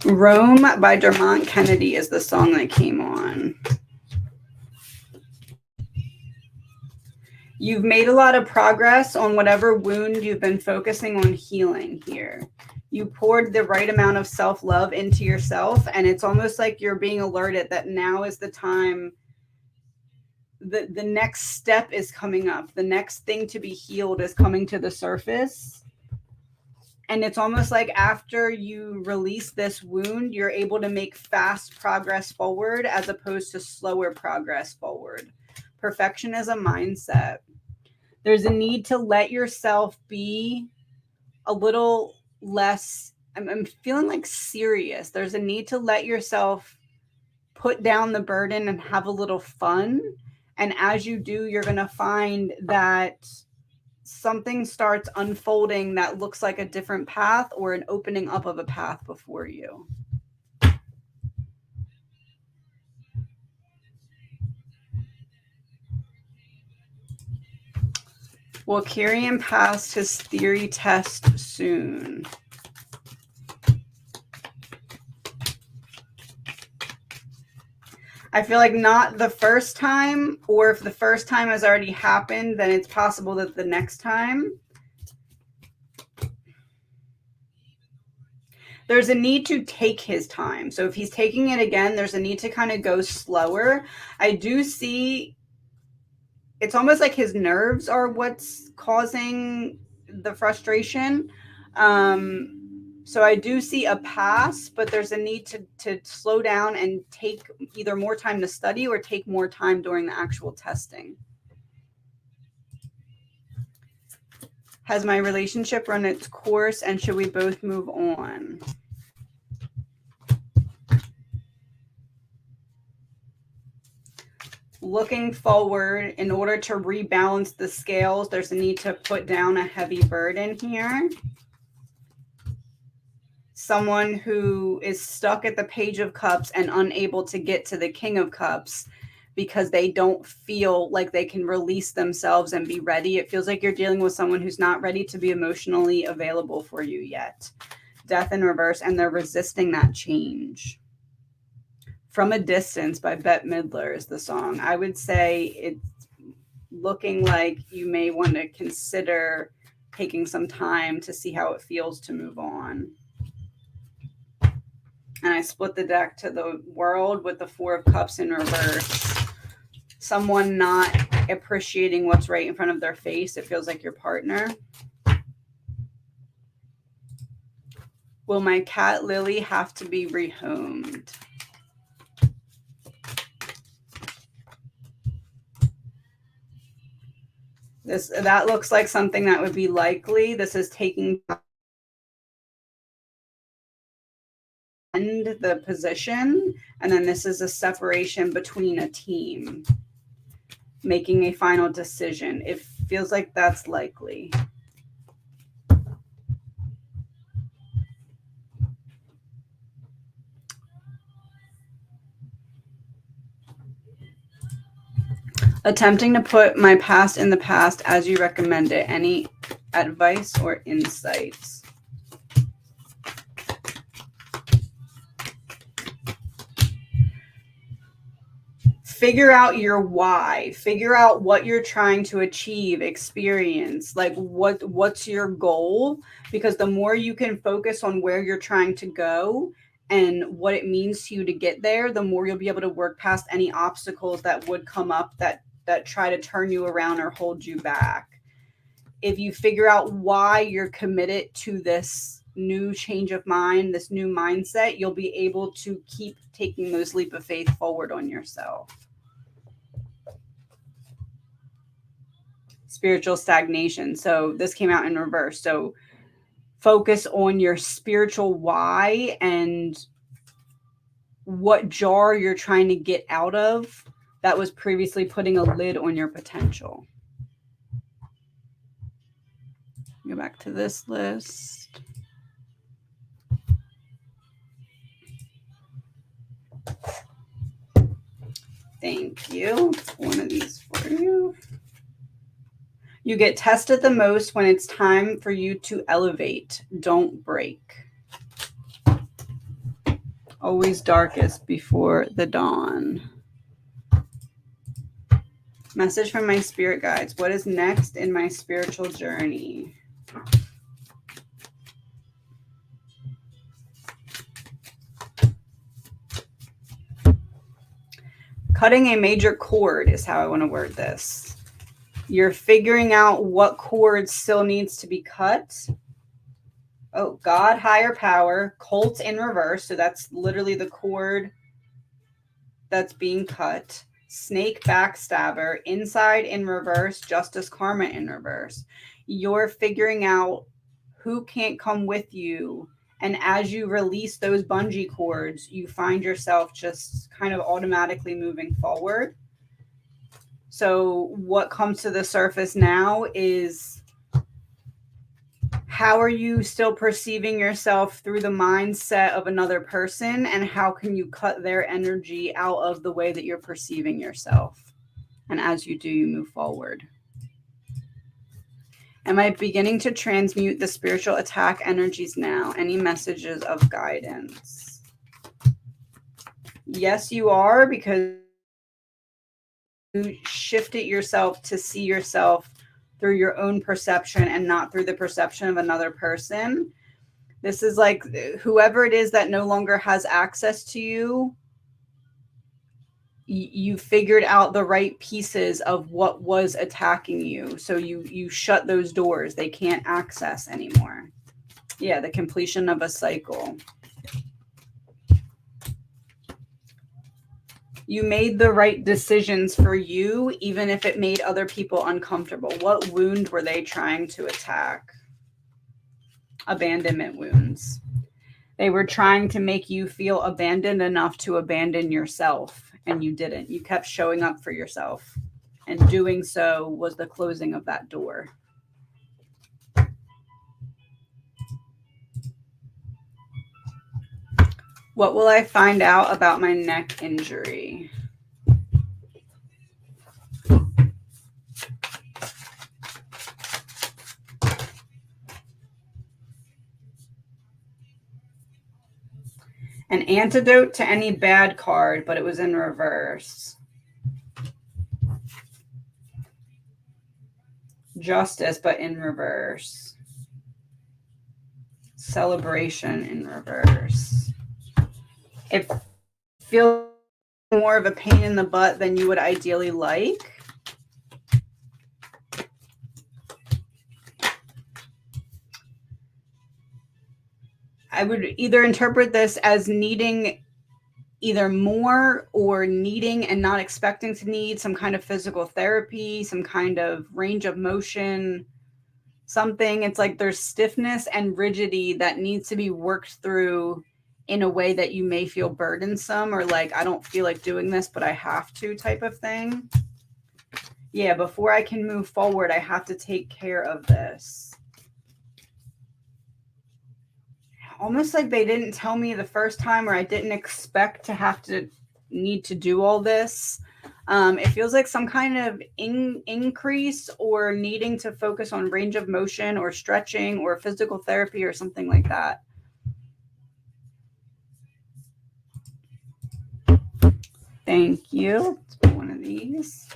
Rome by Dermot Kennedy is the song that came on. You've made a lot of progress on whatever wound you've been focusing on healing here. You poured the right amount of self-love into yourself, and it's almost like you're being alerted that now is the time. The next step is coming up. The next thing to be healed is coming to the surface. And it's almost like after you release this wound, you're able to make fast progress forward as opposed to slower progress forward. Perfection is a mindset. There's a need to let yourself be a little less, I'm feeling like serious. There's a need to let yourself put down the burden and have a little fun. And as you do, you're going to find that something starts unfolding that looks like a different path or an opening up of a path before you. Will Kyrian pass his theory test soon? I feel like not the first time, or if the first time has already happened, then it's possible that the next time. There's a need to take his time. So if he's taking it again, there's a need to kind of go slower. I do see it's almost like his nerves are what's causing the frustration. So I do see a pass, but there's a need to slow down and take either more time to study or take more time during the actual testing. Has my relationship run its course, and should we both move on? Looking forward, in order to rebalance the scales, there's a need to put down a heavy burden here. Someone who is stuck at the Page of Cups and unable to get to the King of Cups because they don't feel like they can release themselves and be ready. It feels like you're dealing with someone who's not ready to be emotionally available for you yet. Death in reverse, and they're resisting that change. From a Distance by Bette Midler is the song. I would say it's looking like you may want to consider taking some time to see how it feels to move on. And I split the deck to the World with the Four of Cups in reverse. Someone not appreciating what's right in front of their face. It feels like your partner. Will my cat Lily have to be rehomed? That looks like something that would be likely. This is taking the position, and then this is a separation between a team making a final decision. It feels like that's likely. Attempting to put my past in the past as you recommend it. Any advice or insights? Figure out your why. Figure out what you're trying to achieve, experience. Like what's your goal? Because the more you can focus on where you're trying to go and what it means to you to get there, the more you'll be able to work past any obstacles that would come up that try to turn you around or hold you back. If you figure out why you're committed to this new change of mind, this new mindset, you'll be able to keep taking those leap of faith forward on yourself. Spiritual stagnation. So this came out in reverse. So focus on your spiritual why and what jar you're trying to get out of that was previously putting a lid on your potential. Go back to this list. Thank you. One of these for you. You get tested the most when it's time for you to elevate. Don't break. Always darkest before the dawn. Message from my spirit guides. What is next in my spiritual journey? Cutting a major cord is how I want to word this. You're figuring out what cord still needs to be cut. Oh, God, higher power, Colt in reverse. So that's literally the cord that's being cut. Snake backstabber, inside in reverse, justice karma in reverse. You're figuring out who can't come with you. And as you release those bungee cords, you find yourself just kind of automatically moving forward. So what comes to the surface now is, how are you still perceiving yourself through the mindset of another person? And how can you cut their energy out of the way that you're perceiving yourself? And as you do, you move forward. Am I beginning to transmute the spiritual attack energies now? Any messages of guidance? Yes, you are, because you shifted yourself to see yourself through your own perception and not through the perception of another person. This is like whoever it is that no longer has access to you, you figured out the right pieces of what was attacking you. So you shut those doors. They can't access anymore. Yeah, the completion of a cycle. You made the right decisions for you, even if it made other people uncomfortable. What wound were they trying to attack? Abandonment wounds. They were trying to make you feel abandoned enough to abandon yourself, and you didn't. You kept showing up for yourself, and doing so was the closing of that door. What will I find out about my neck injury? An antidote to any bad card, but it was in reverse. Justice, but in reverse. Celebration in reverse. It feels more of a pain in the butt than you would ideally like. I would either interpret this as needing either more or needing and not expecting to need some kind of physical therapy, some kind of range of motion, something. It's like there's stiffness and rigidity that needs to be worked through in a way that you may feel burdensome, or like, I don't feel like doing this, but I have to type of thing. Yeah, before I can move forward, I have to take care of this. Almost like they didn't tell me the first time, or I didn't expect to have to need to do all this. It feels like some kind of increase or needing to focus on range of motion or stretching or physical therapy or something like that. Thank you. Let's put one of these.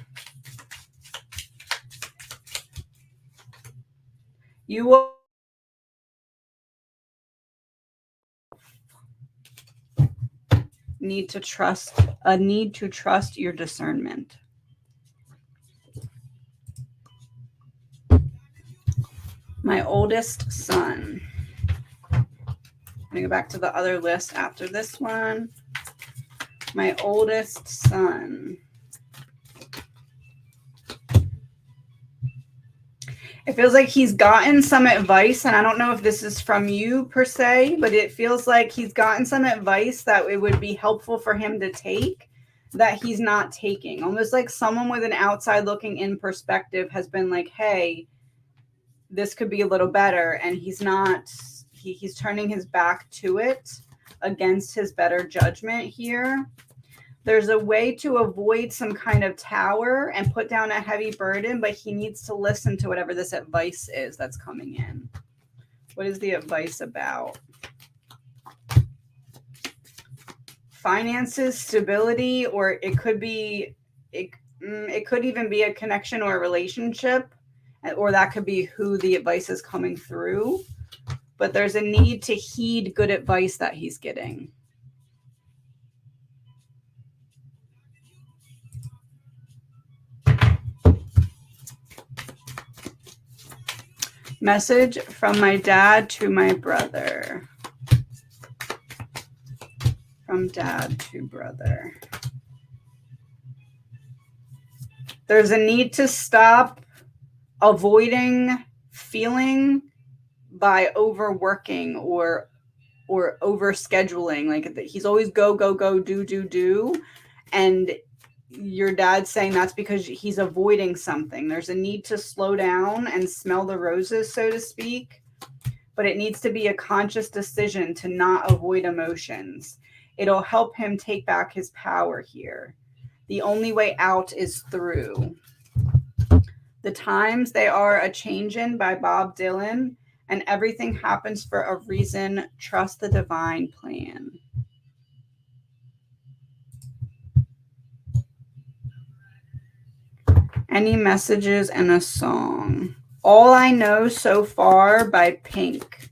You will need to trust your discernment. My oldest son. I'm going to go back to the other list after this one. My oldest son. It feels like he's gotten some advice, and I don't know if this is from you per se, but it feels like he's gotten some advice that it would be helpful for him to take that he's not taking. Almost like someone with an outside looking in perspective has been like, hey, this could be a little better. And he's not, he's turning his back to it against his better judgment here. There's a way to avoid some kind of tower and put down a heavy burden, but he needs to listen to whatever this advice is that's coming in. What is the advice about? Finances, stability, or it could be, it could even be a connection or a relationship, or that could be who the advice is coming through. But there's a need to heed good advice that he's getting. Message from my dad to my brother. From dad to brother. There's a need to stop avoiding feeling by overworking or overscheduling. Like he's always go, do. And your dad's saying that's because he's avoiding something. There's a need to slow down and smell the roses, so to speak. But it needs to be a conscious decision to not avoid emotions. It'll help him take back his power here. The only way out is through. The Times They Are a Changin' by Bob Dylan. And everything happens for a reason. Trust the divine plan. Any messages and a song. All I Know So Far by Pink.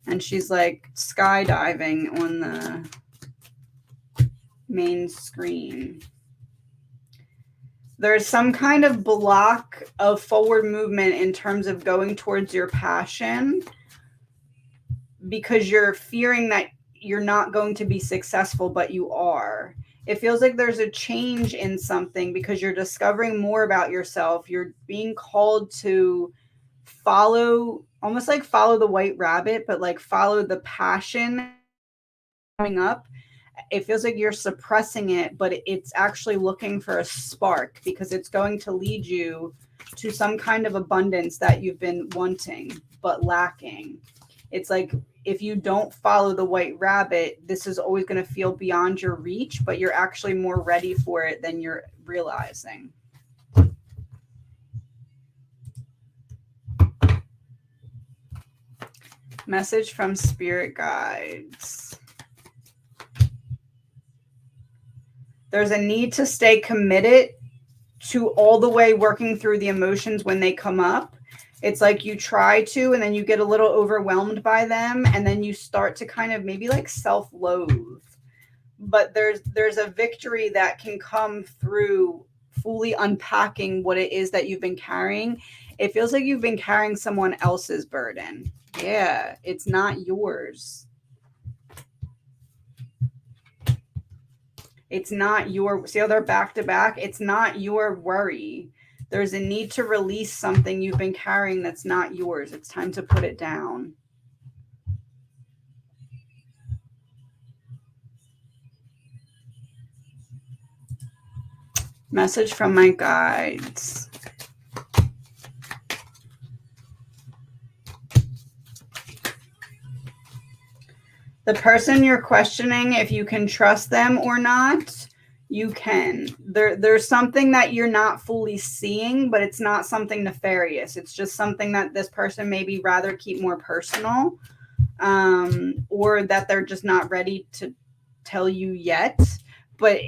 And she's like skydiving on the main screen. There's some kind of block of forward movement in terms of going towards your passion because you're fearing that you're not going to be successful, but you are. It feels like there's a change in something because you're discovering more about yourself. You're being called to follow, almost like follow the white rabbit, but like follow the passion coming up. It feels like you're suppressing it, but it's actually looking for a spark because it's going to lead you to some kind of abundance that you've been wanting but lacking. It's like if you don't follow the white rabbit, this is always going to feel beyond your reach, but you're actually more ready for it than you're realizing. Message from spirit guides. There's a need to stay committed to all the way working through the emotions when they come up. It's like you try to, and then you get a little overwhelmed by them, and then you start to kind of maybe like self-loathe. But there's a victory that can come through fully unpacking what it is that you've been carrying. It feels like you've been carrying someone else's burden. Yeah, it's not yours. It's not your, see how they're back to back? It's not your worry. There's a need to release something you've been carrying that's not yours. It's time to put it down. Message from my guides. The person you're questioning, if you can trust them or not, you can. There's something that you're not fully seeing, but it's not something nefarious. It's just something that this person maybe rather keep more personal, or that they're just not ready to tell you yet. But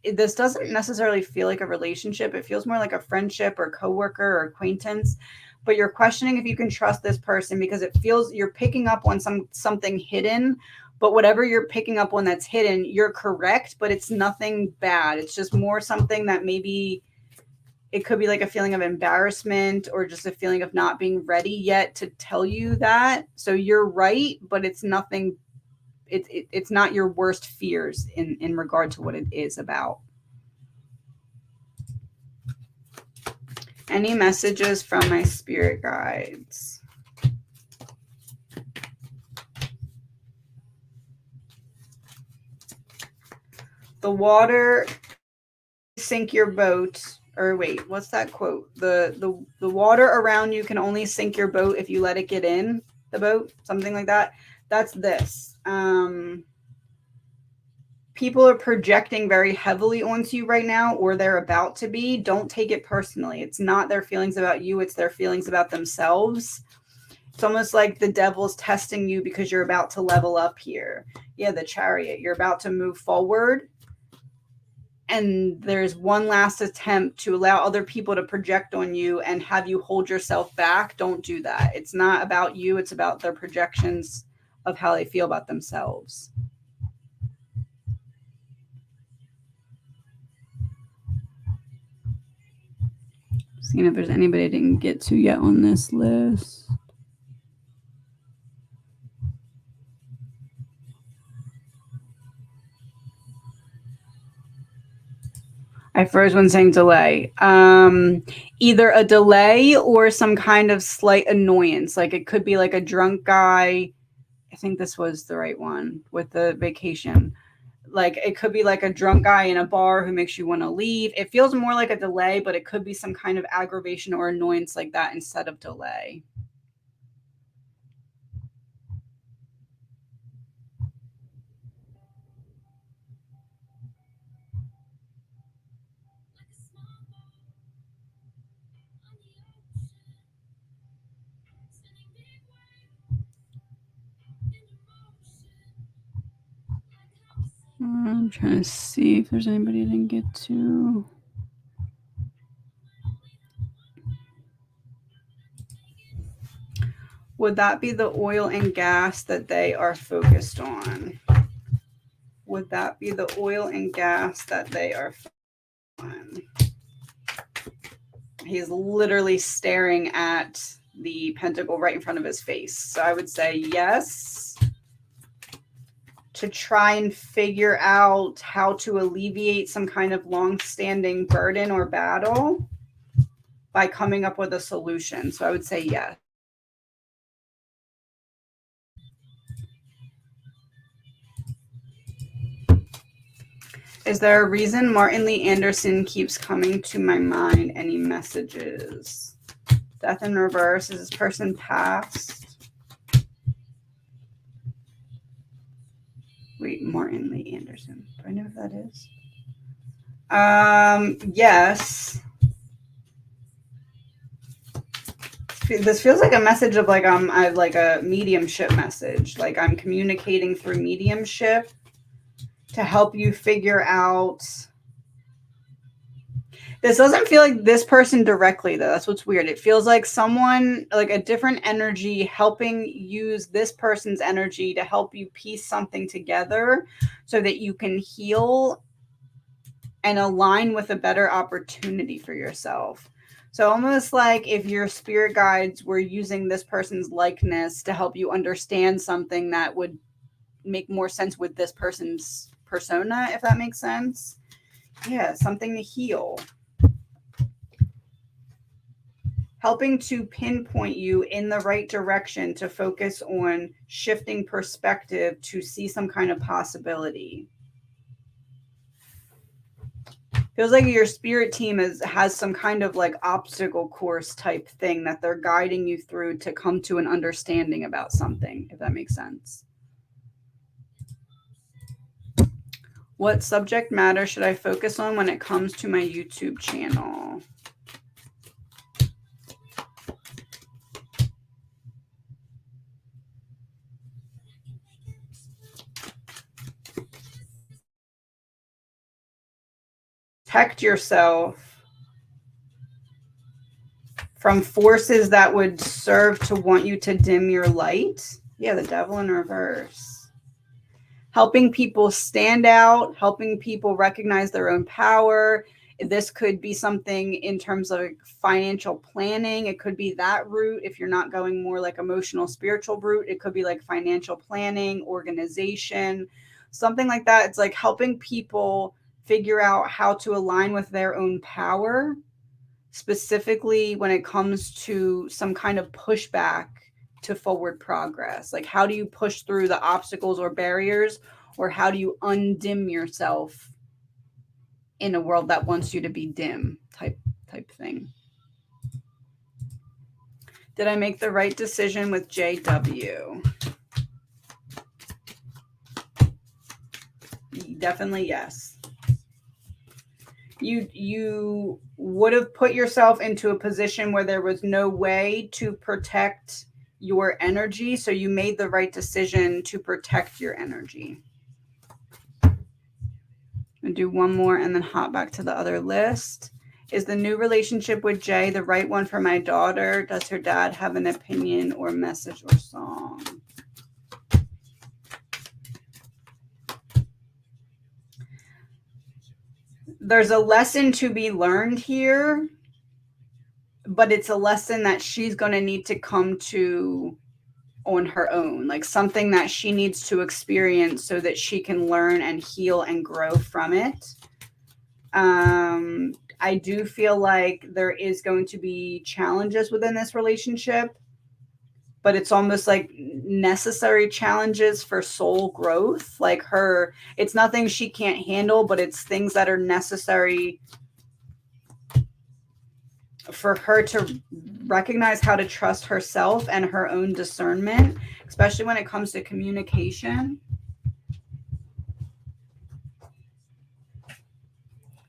this doesn't necessarily feel like a relationship. It feels more like a friendship or coworker or acquaintance. But you're questioning if you can trust this person because it feels you're picking up on something hidden. But whatever you're picking up on that's hidden, you're correct, but it's nothing bad. It's just more something that maybe it could be like a feeling of embarrassment or just a feeling of not being ready yet to tell you that. So you're right, but it's nothing. It's not your worst fears in regard to what it is about. Any messages from my spirit guides? The water sink your boat. Or wait, what's that quote? The water around you can only sink your boat if you let it get in the boat. Something like that. That's this. people are projecting very heavily onto you right now, or they're about to be, don't take it personally. It's not their feelings about you. It's their feelings about themselves. It's almost like the devil's testing you because you're about to level up here. Yeah, the Chariot. You're about to move forward. And there's one last attempt to allow other people to project on you and have you hold yourself back. Don't do that. It's not about you. It's about their projections of how they feel about themselves. Seeing if there's anybody I didn't get to yet on this list. I froze one saying delay. Either a delay or some kind of slight annoyance. Like it could be like a drunk guy. I think this was the right one with the vacation. Like it could be like a drunk guy in a bar who makes you want to leave. It feels more like a delay, but it could be some kind of aggravation or annoyance like that instead of delay. I'm trying to see if there's anybody I didn't get to. Would that be the oil and gas that they are focused on? Would that be the oil and gas that they are focused on? He's literally staring at the pentacle right in front of his face. So I would say yes. To try and figure out how to alleviate some kind of long-standing burden or battle by coming up with a solution. So I would say yes. Is there a reason Martin Lee Anderson keeps coming to my mind? Any messages? Death in reverse. Is this person past? Wait, Martin Lee Anderson. Do I know who that is? Yes. This feels like a message of like I have like a mediumship message. Like I'm communicating through mediumship to help you figure out. This doesn't feel like this person directly, though. That's what's weird. It feels like someone, like a different energy, helping use this person's energy to help you piece something together so that you can heal and align with a better opportunity for yourself. So almost like if your spirit guides were using this person's likeness to help you understand something that would make more sense with this person's persona, if that makes sense. Yeah, something to heal. Helping to pinpoint you in the right direction to focus on shifting perspective to see some kind of possibility. Feels like your spirit team has some kind of like obstacle course type thing that they're guiding you through to come to an understanding about something, if that makes sense. What subject matter should I focus on when it comes to my YouTube channel? Protect yourself from forces that would serve to want you to dim your light. Yeah, the devil in reverse. Helping people stand out, helping people recognize their own power. This could be something in terms of financial planning. It could be that route. If you're not going more like emotional, spiritual route, it could be like financial planning, organization, something like that. It's like helping people figure out how to align with their own power, specifically when it comes to some kind of pushback to forward progress. Like how do you push through the obstacles or barriers, or how do you undim yourself in a world that wants you to be dim type thing. Did I make the right decision with JW? Definitely yes. You would have put yourself into a position where there was no way to protect your energy, so you made the right decision to protect your energy. I'll do one more and then hop back to the other list. Is the new relationship with Jay the right one for my daughter? Does her dad have an opinion or message or song? There's a lesson to be learned here, but it's a lesson that she's going to need to come to on her own, like something that she needs to experience so that she can learn and heal and grow from it. I do feel like there is going to be challenges within this relationship, but it's almost like necessary challenges for soul growth. Like it's nothing she can't handle, but it's things that are necessary for her to recognize how to trust herself and her own discernment, especially when it comes to communication.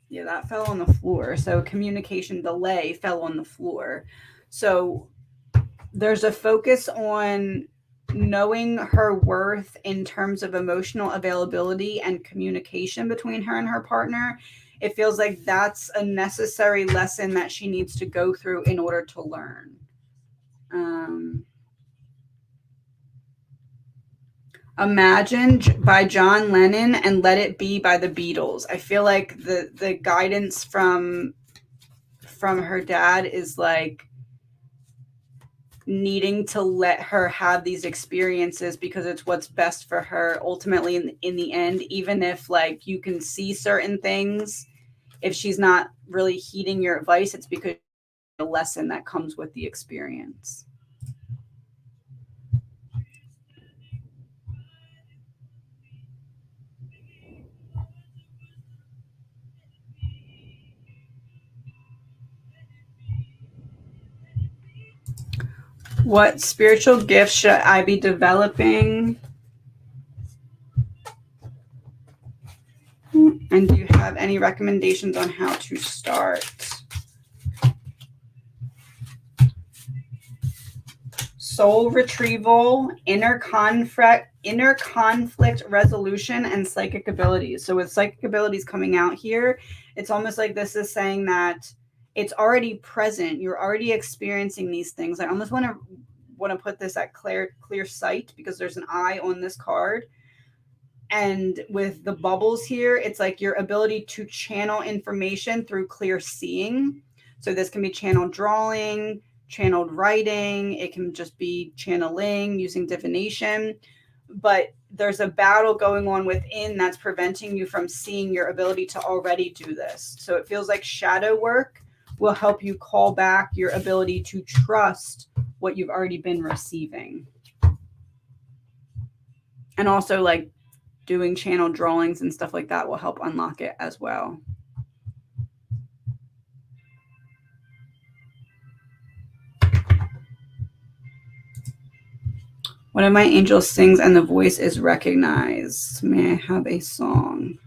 Yeah, that fell on the floor. So communication delay fell on the floor. So there's a focus on knowing her worth in terms of emotional availability and communication between her and her partner. It feels like that's a necessary lesson that she needs to go through in order to learn. Imagine by John Lennon and Let It Be by the Beatles. I feel like the guidance from her dad is like needing to let her have these experiences because it's what's best for her ultimately in the end, even if like you can see certain things. If she's not really heeding your advice, it's because the lesson that comes with the experience. What spiritual gifts should I be developing? And do you have any recommendations on how to start? Soul retrieval, inner conflict resolution, and psychic abilities. So with psychic abilities coming out here, it's almost like this is saying that it's already present. You're already experiencing these things. I almost want to put this at clear sight because there's an eye on this card. And with the bubbles here, it's like your ability to channel information through clear seeing. So this can be channeled drawing, channeled writing. It can just be channeling using divination. But there's a battle going on within that's preventing you from seeing your ability to already do this. So it feels like shadow work will help you call back your ability to trust what you've already been receiving. And also like doing channel drawings and stuff like that will help unlock it as well. One of my angels sings and the voice is recognized. May I have a song?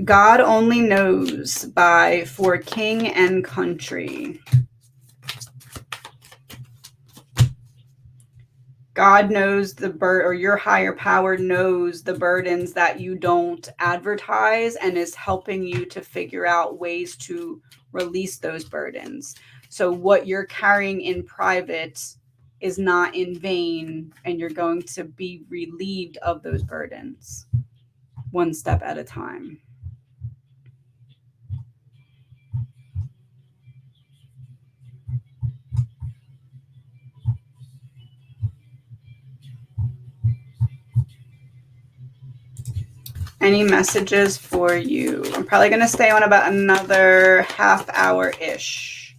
God Only Knows by For King and Country. God knows or your higher power knows the burdens that you don't advertise and is helping you to figure out ways to release those burdens. So what you're carrying in private is not in vain, and you're going to be relieved of those burdens one step at a time. Any messages for you? I'm probably going to stay on about another half hour-ish.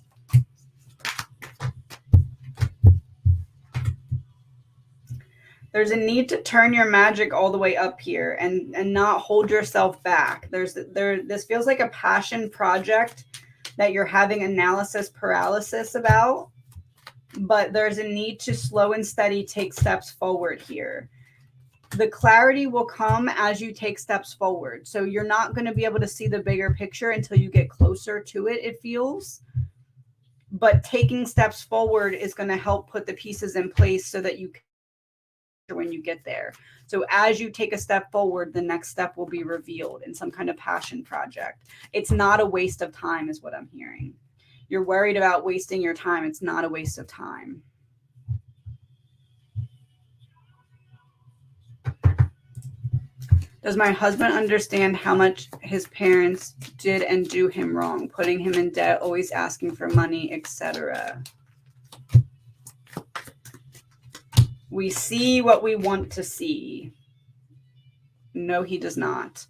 There's a need to turn your magic all the way up here and not hold yourself back. This feels like a passion project that you're having analysis paralysis about, but there's a need to slow and steady take steps forward here. The clarity will come as you take steps forward. So you're not going to be able to see the bigger picture until you get closer to it, it feels. But taking steps forward is going to help put the pieces in place so that you can when you get there. So as you take a step forward, the next step will be revealed in some kind of passion project. It's not a waste of time is what I'm hearing. You're worried about wasting your time. It's not a waste of time. Does my husband understand how much his parents did and do him wrong, putting him in debt, always asking for money, etc.? We see what we want to see. No, he does not.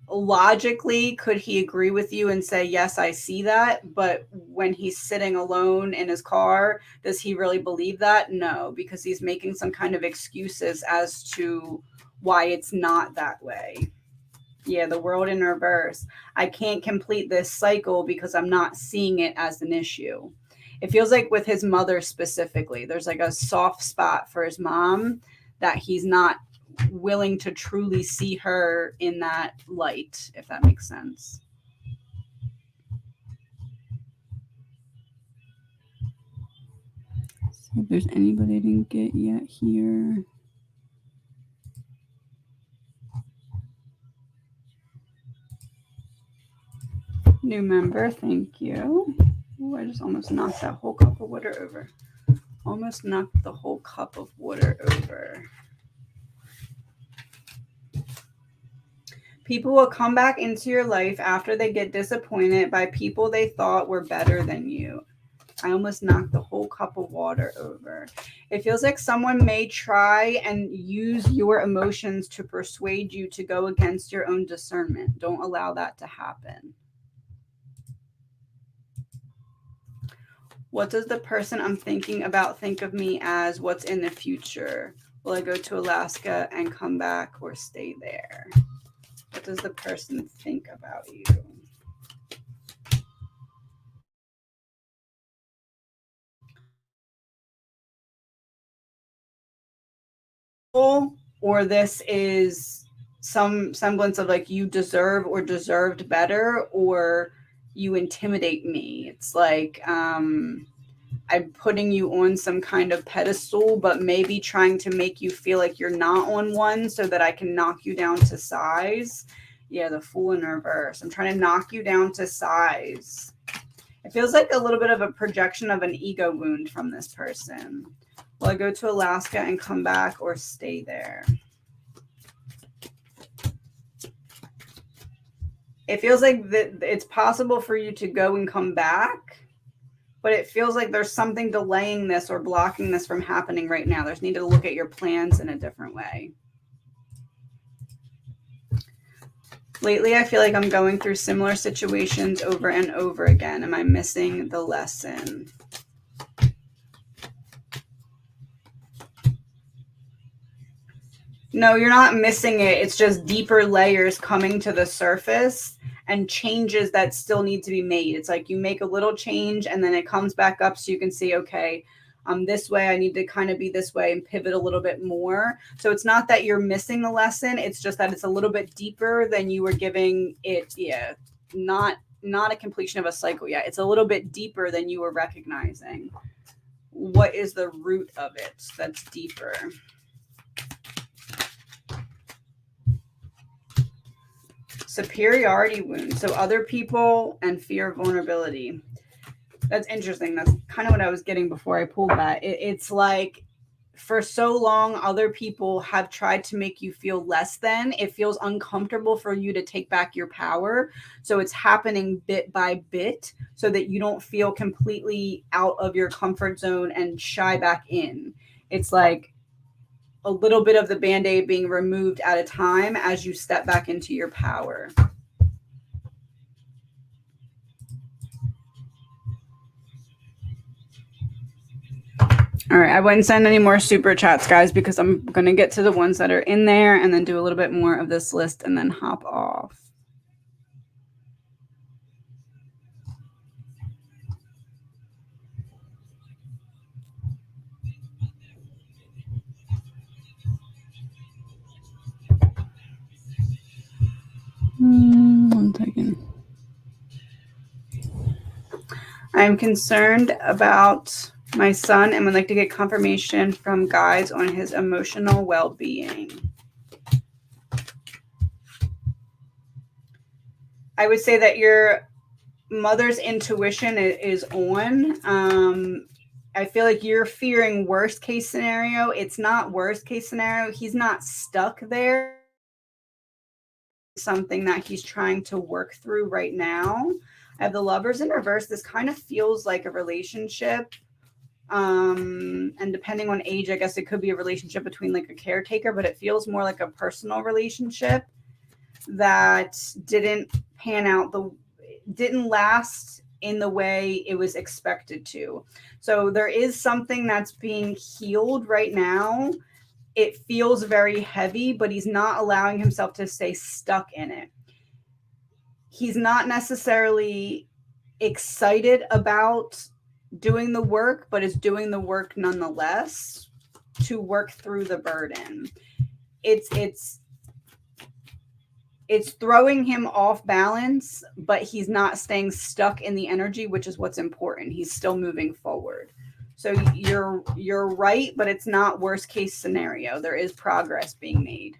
Logically, could he agree with you and say, yes, I see that? But when he's sitting alone in his car, does he really believe that? No, because he's making some kind of excuses as to why it's not that way. Yeah, the world in reverse. I can't complete this cycle because I'm not seeing it as an issue. It feels like with his mother specifically, there's like a soft spot for his mom that he's not willing to truly see her in that light, if that makes sense. See if there's anybody I didn't get yet here. New member, thank you. Ooh, I just almost knocked that whole cup of water over. Almost knocked the whole cup of water over. People will come back into your life after they get disappointed by people they thought were better than you. I almost knocked the whole cup of water over. It feels like someone may try and use your emotions to persuade you to go against your own discernment. Don't allow that to happen. What does the person I'm thinking about think of me as? What's in the future? Will I go to Alaska and come back or stay there? What does the person think about you? Or this is some semblance of like you deserve or deserved better, or you intimidate me. It's like I'm putting you on some kind of pedestal, but maybe trying to make you feel like you're not on one so that I can knock you down to size. Yeah, the Fool in reverse. I'm trying to knock you down to size. It feels like a little bit of a projection of an ego wound from this person. Will I go to Alaska and come back or stay there? It feels like it's possible for you to go and come back, but it feels like there's something delaying this or blocking this from happening right now. There's need to look at your plans in a different way. Lately, I feel like I'm going through similar situations over and over again. Am I missing the lesson? No, you're not missing it. It's just deeper layers coming to the surface and changes that still need to be made. It's like you make a little change and then it comes back up so you can see, okay, this way. I need to kind of be this way and pivot a little bit more. So it's not that you're missing the lesson. It's just that it's a little bit deeper than you were giving it. Yeah, not a completion of a cycle yet. It's a little bit deeper than you were recognizing. What is the root of it that's deeper? Superiority wound. So other people and fear of vulnerability. That's interesting. That's kind of what I was getting before I pulled that. It's like for so long, other people have tried to make you feel less than. It feels uncomfortable for you to take back your power. So it's happening bit by bit so that you don't feel completely out of your comfort zone and shy back in. It's like a little bit of the Band-Aid being removed at a time as you step back into your power. All right, I wouldn't send any more super chats, guys, because I'm going to get to the ones that are in there and then do a little bit more of this list and then hop off. One second. I'm concerned about my son and would like to get confirmation from guides on his emotional well-being. I would say that your mother's intuition is on. I feel like you're fearing worst case scenario. It's not worst case scenario. He's not stuck there. Something that he's trying to work through right now. I have the Lovers in reverse. This kind of feels like a relationship. And depending on age, I guess it could be a relationship between like a caretaker, but it feels more like a personal relationship that didn't pan out, didn't last in the way it was expected to. So there is something that's being healed right now. It feels very heavy, but he's not allowing himself to stay stuck in it. He's not necessarily excited about doing the work, but is doing the work nonetheless to work through the burden. It's throwing him off balance, but he's not staying stuck in the energy, which is what's important. He's still moving forward. So you're right, but it's not worst case scenario. There is progress being made.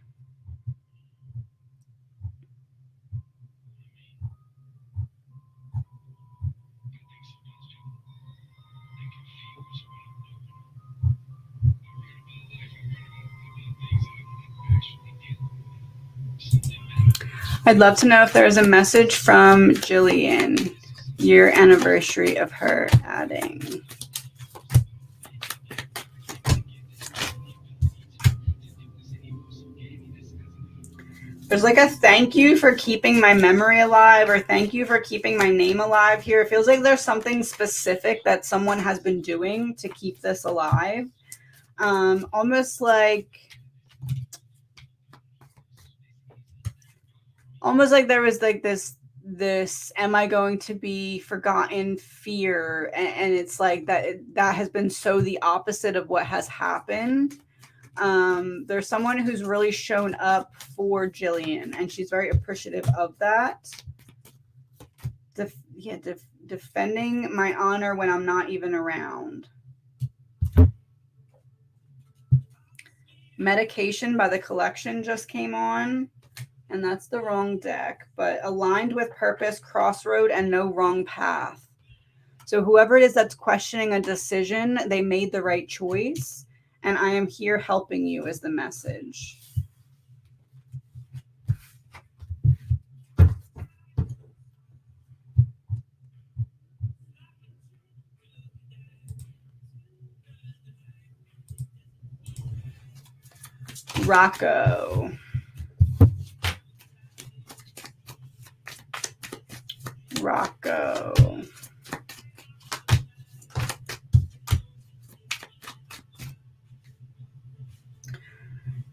I'd love to know if there's a message from Jillian, year anniversary of her adding. There's like a thank you for keeping my memory alive, or thank you for keeping my name alive here. It feels like there's something specific that someone has been doing to keep this alive. Almost like there was like this am I going to be forgotten fear, and it's like that has been so the opposite of what has happened. There's someone who's really shown up for Jillian, and she's very appreciative of that. Defending my honor when I'm not even around. Medication by the Collection just came on, and that's the wrong deck, but aligned with purpose, crossroad, and no wrong path. So whoever it is that's questioning a decision, they made the right choice, and I am here helping you is the message. Rocco.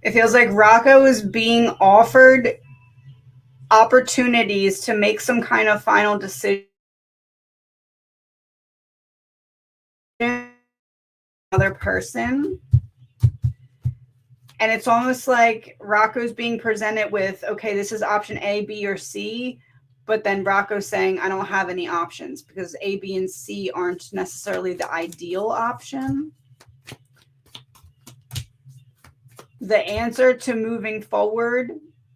It feels like Rocco is being offered opportunities to make some kind of final decision. Another person. And it's almost like Rocco's being presented with, okay, this is option A, B, or C. But then Rocco's saying, I don't have any options because A, B, and C aren't necessarily the ideal option. The answer to moving forward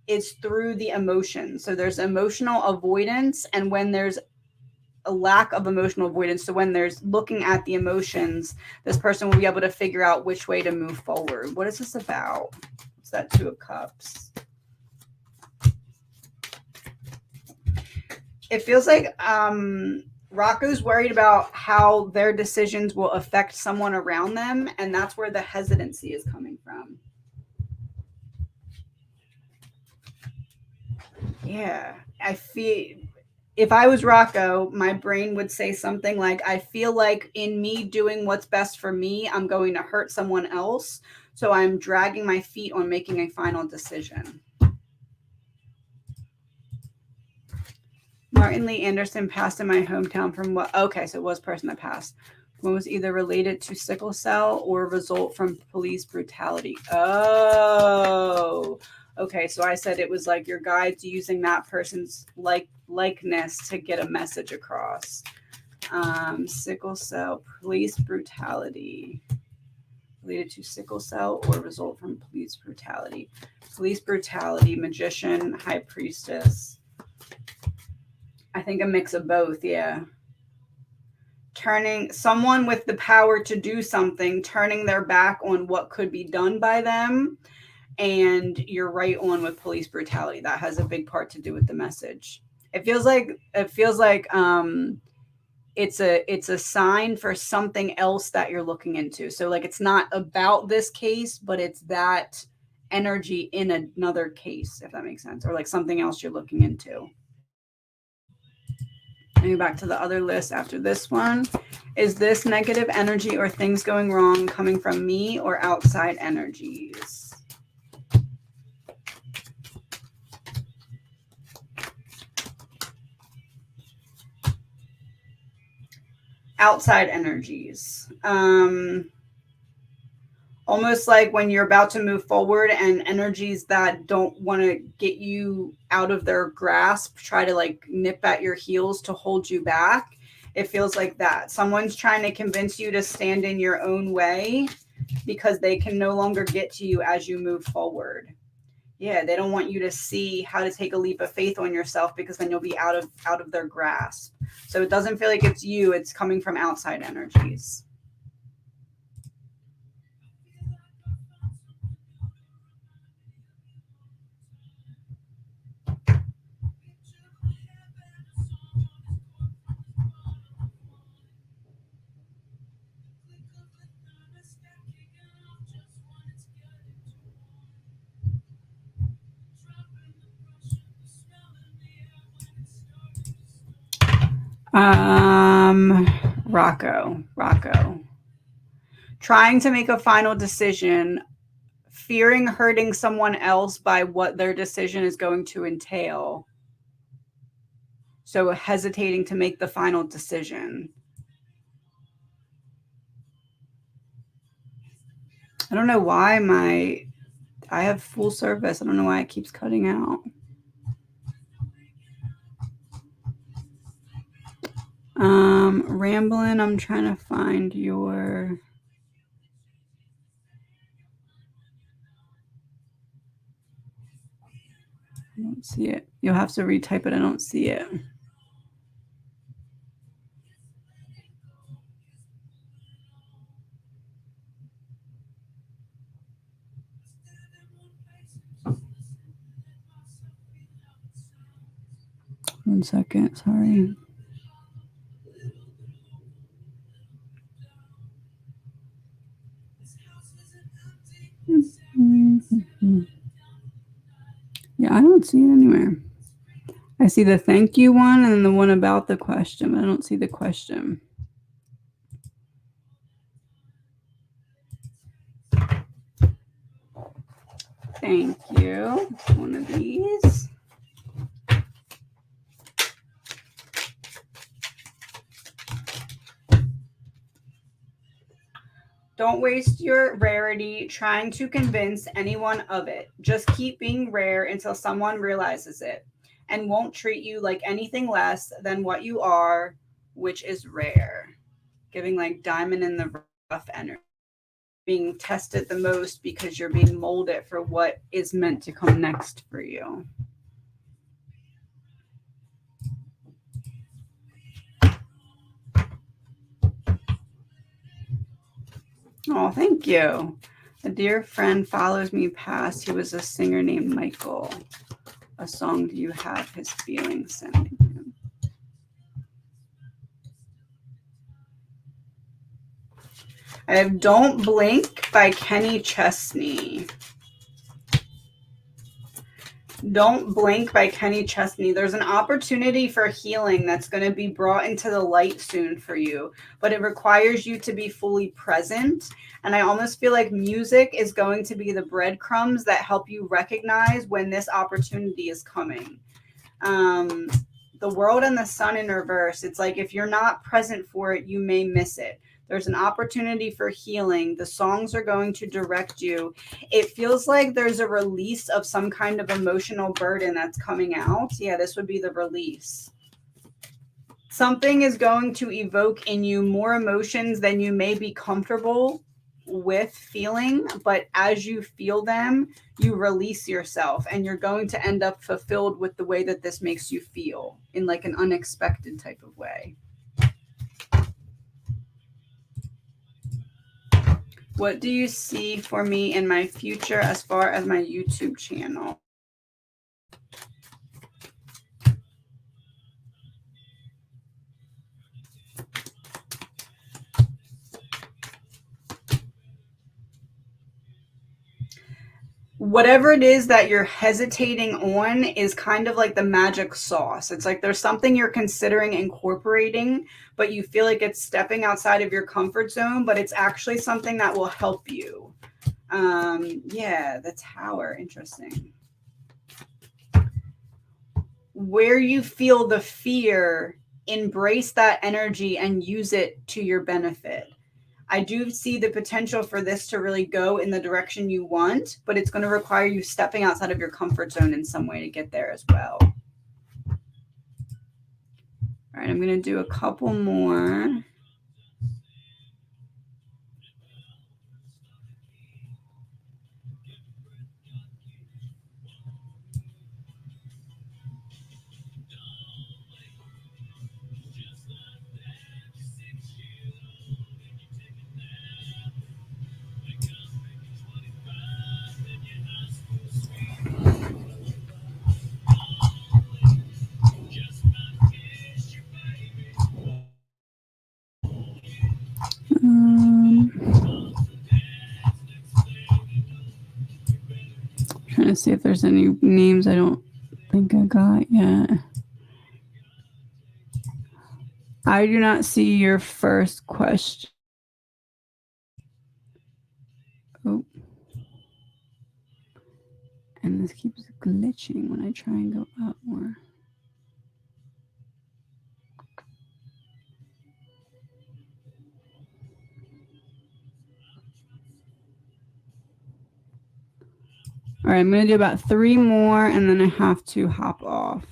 is through the emotions. So there's emotional avoidance. And when there's a lack of emotional avoidance, so when there's looking at the emotions, this person will be able to figure out which way to move forward. What is this about? What's that Two of Cups? It feels like Rocco's worried about how their decisions will affect someone around them, and that's where the hesitancy is coming from. Yeah, I feel if I was Rocco, my brain would say something like, I feel like in me doing what's best for me, I'm going to hurt someone else. So I'm dragging my feet on making a final decision. Martin Lee Anderson passed in my hometown from what? Okay, so it was a person that passed. One was either related to sickle cell or result from police brutality. Oh, Okay, so I said it was like your guides using that person's likeness to get a message across. Sickle cell, police brutality. Related to sickle cell or result from police brutality. Police brutality, magician, high priestess. I think a mix of both, yeah. Turning someone with the power to do something, turning their back on what could be done by them. And you're right on with police brutality. That has a big part to do with the message. It feels like it's a sign for something else that you're looking into. So like it's not about this case, but it's that energy in another case, if that makes sense, or like something else you're looking into. Maybe back to the other list after this one. Is this negative energy or things going wrong coming from me or outside energies? Outside energies. Almost like when you're about to move forward and energies that don't want to get you out of their grasp try to like nip at your heels to hold you back. It feels like that. Someone's trying to convince you to stand in your own way because they can no longer get to you as you move forward. Yeah, they don't want you to see how to take a leap of faith on yourself because then you'll be out of their grasp. So it doesn't feel like it's you, it's coming from outside energies. Rocco. Trying to make a final decision, fearing hurting someone else by what their decision is going to entail. So hesitating to make the final decision. I don't know why I have full service. I don't know why it keeps cutting out. Rambling, I'm trying to find your... I don't see it. You'll have to retype it. I don't see it. One second, sorry. Yeah, I don't see it anywhere. I see the thank you one and the one about the question, but I don't see the question. Thank you. One of these. Don't waste your rarity trying to convince anyone of it. Just keep being rare until someone realizes it and won't treat you like anything less than what you are, which is rare. Giving like diamond in the rough energy. Being tested the most because you're being molded for what is meant to come next for you. Oh, thank you. A dear friend follows me past. He was a singer named Michael. A song do you have his feelings sending him? I have Don't Blink by Kenny Chesney. Don't Blink by Kenny Chesney. There's an opportunity for healing that's going to be brought into the light soon for you, but it requires you to be fully present. And I almost feel like music is going to be the breadcrumbs that help you recognize when this opportunity is coming. The world and the sun in reverse. It's like if you're not present for it, you may miss it. There's an opportunity for healing. The songs are going to direct you. It feels like there's a release of some kind of emotional burden that's coming out. Yeah, this would be the release. Something is going to evoke in you more emotions than you may be comfortable with feeling, but as you feel them, you release yourself and you're going to end up fulfilled with the way that this makes you feel in like an unexpected type of way. What do you see for me in my future as far as my YouTube channel? Whatever it is that you're hesitating on is kind of like the magic sauce. It's like there's something you're considering incorporating, but you feel like it's stepping outside of your comfort zone, but it's actually something that will help you. Yeah, the Tower. Interesting. Where you feel the fear, embrace that energy and use it to your benefit. I do see the potential for this to really go in the direction you want, but it's going to require you stepping outside of your comfort zone in some way to get there as well. All right, I'm going to do a couple more. Trying to see if there's any names I don't think I got yet. I do not see your first question. Oh. And this keeps glitching when I try and go up more. All right, I'm going to do about 3 more and then I have to hop off.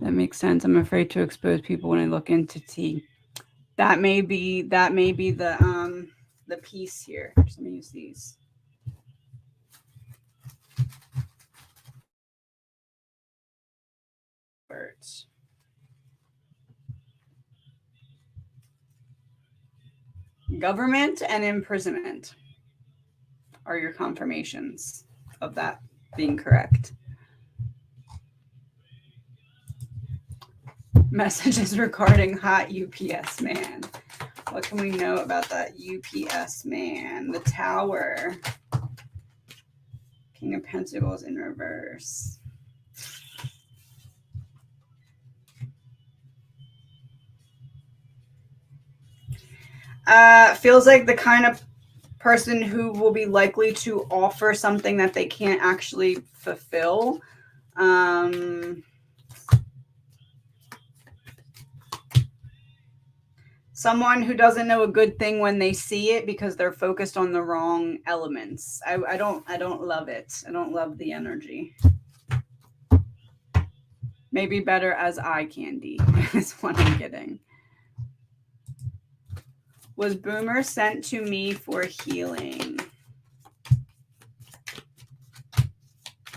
That makes sense. I'm afraid to expose people when I look into tea. That may be the piece here. So let me use these. Words. Government and imprisonment are your confirmations of that being correct. Messages regarding hot UPS man. What can we know about that UPS man? The Tower. King of Pentacles in reverse. Feels like the kind of person who will be likely to offer something that they can't actually fulfill. Someone who doesn't know a good thing when they see it because they're focused on the wrong elements. I don't love it. I don't love the energy. Maybe better as eye candy is what I'm getting. Was Boomer sent to me for healing?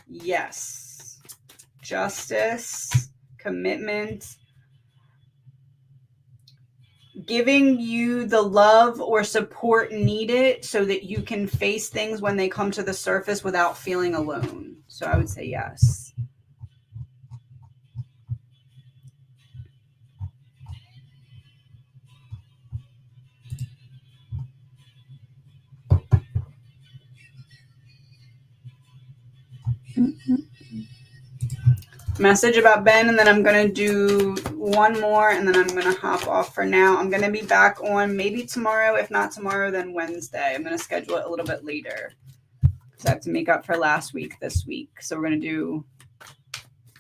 Yes. Justice, commitment, giving you the love or support needed so that you can face things when they come to the surface without feeling alone. So I would say yes. Message about Ben, and then I'm going to do one more, and then I'm going to hop off for now. I'm going to be back on maybe tomorrow. If not tomorrow, then Wednesday. I'm going to schedule it a little bit later because I have to make up for last week this week. So we're going to do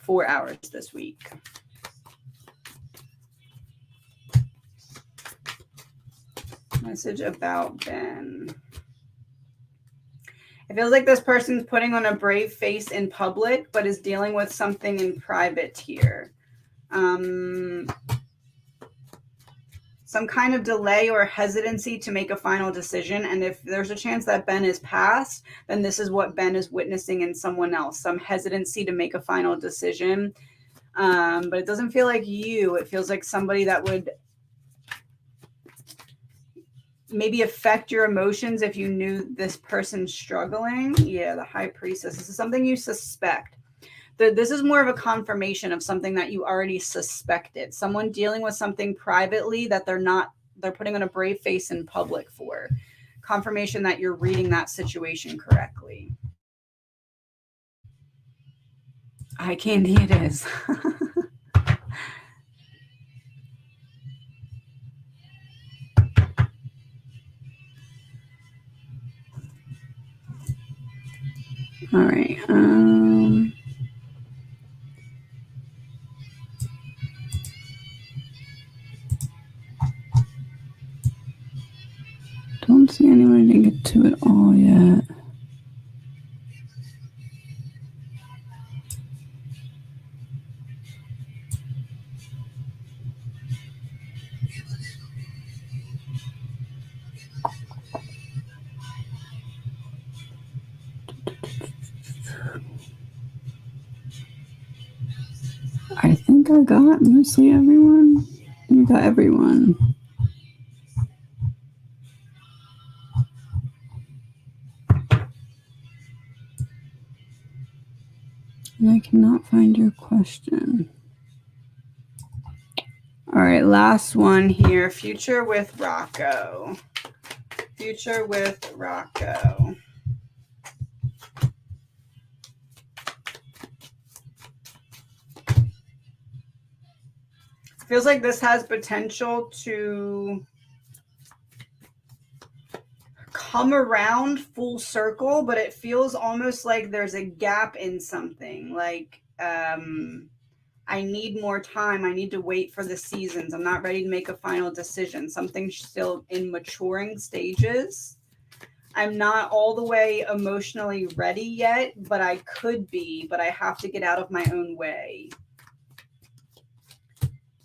4 hours this week. Message about Ben. It feels like this person's putting on a brave face in public, but is dealing with something in private here. Some kind of delay or hesitancy to make a final decision. And if there's a chance that Ben is passed, then this is what Ben is witnessing in someone else. Some hesitancy to make a final decision. But it doesn't feel like you. It feels like somebody that would maybe affect your emotions if you knew this person's struggling. Yeah, the High Priestess. This is something you suspect. This is more of a confirmation of something that you already suspected. Someone dealing with something privately that they're putting on a brave face in public for. Confirmation that you're reading that situation correctly. Eye candy it is. All right. Don't see anyone to get to it all yet. I think I got mostly everyone. You got everyone. And I cannot find your question. All right, last one here. Future with Rocco. Future with Rocco. Feels like this has potential to come around full circle, but it feels almost like there's a gap in something. Like, I need more time. I need to wait for the seasons. I'm not ready to make a final decision. Something's still in maturing stages. I'm not all the way emotionally ready yet, but I could be, but I have to get out of my own way.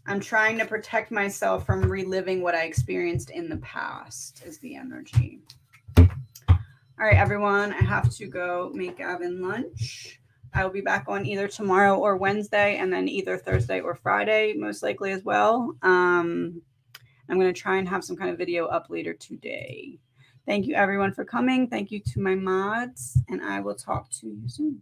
I'm trying to protect myself from reliving what I experienced in the past is the energy. All right, everyone, I have to go make Gavin lunch. I will be back on either tomorrow or Wednesday, and then either Thursday or Friday, most likely as well. I'm going to try and have some kind of video up later today. Thank you, everyone, for coming. Thank you to my mods, and I will talk to you soon.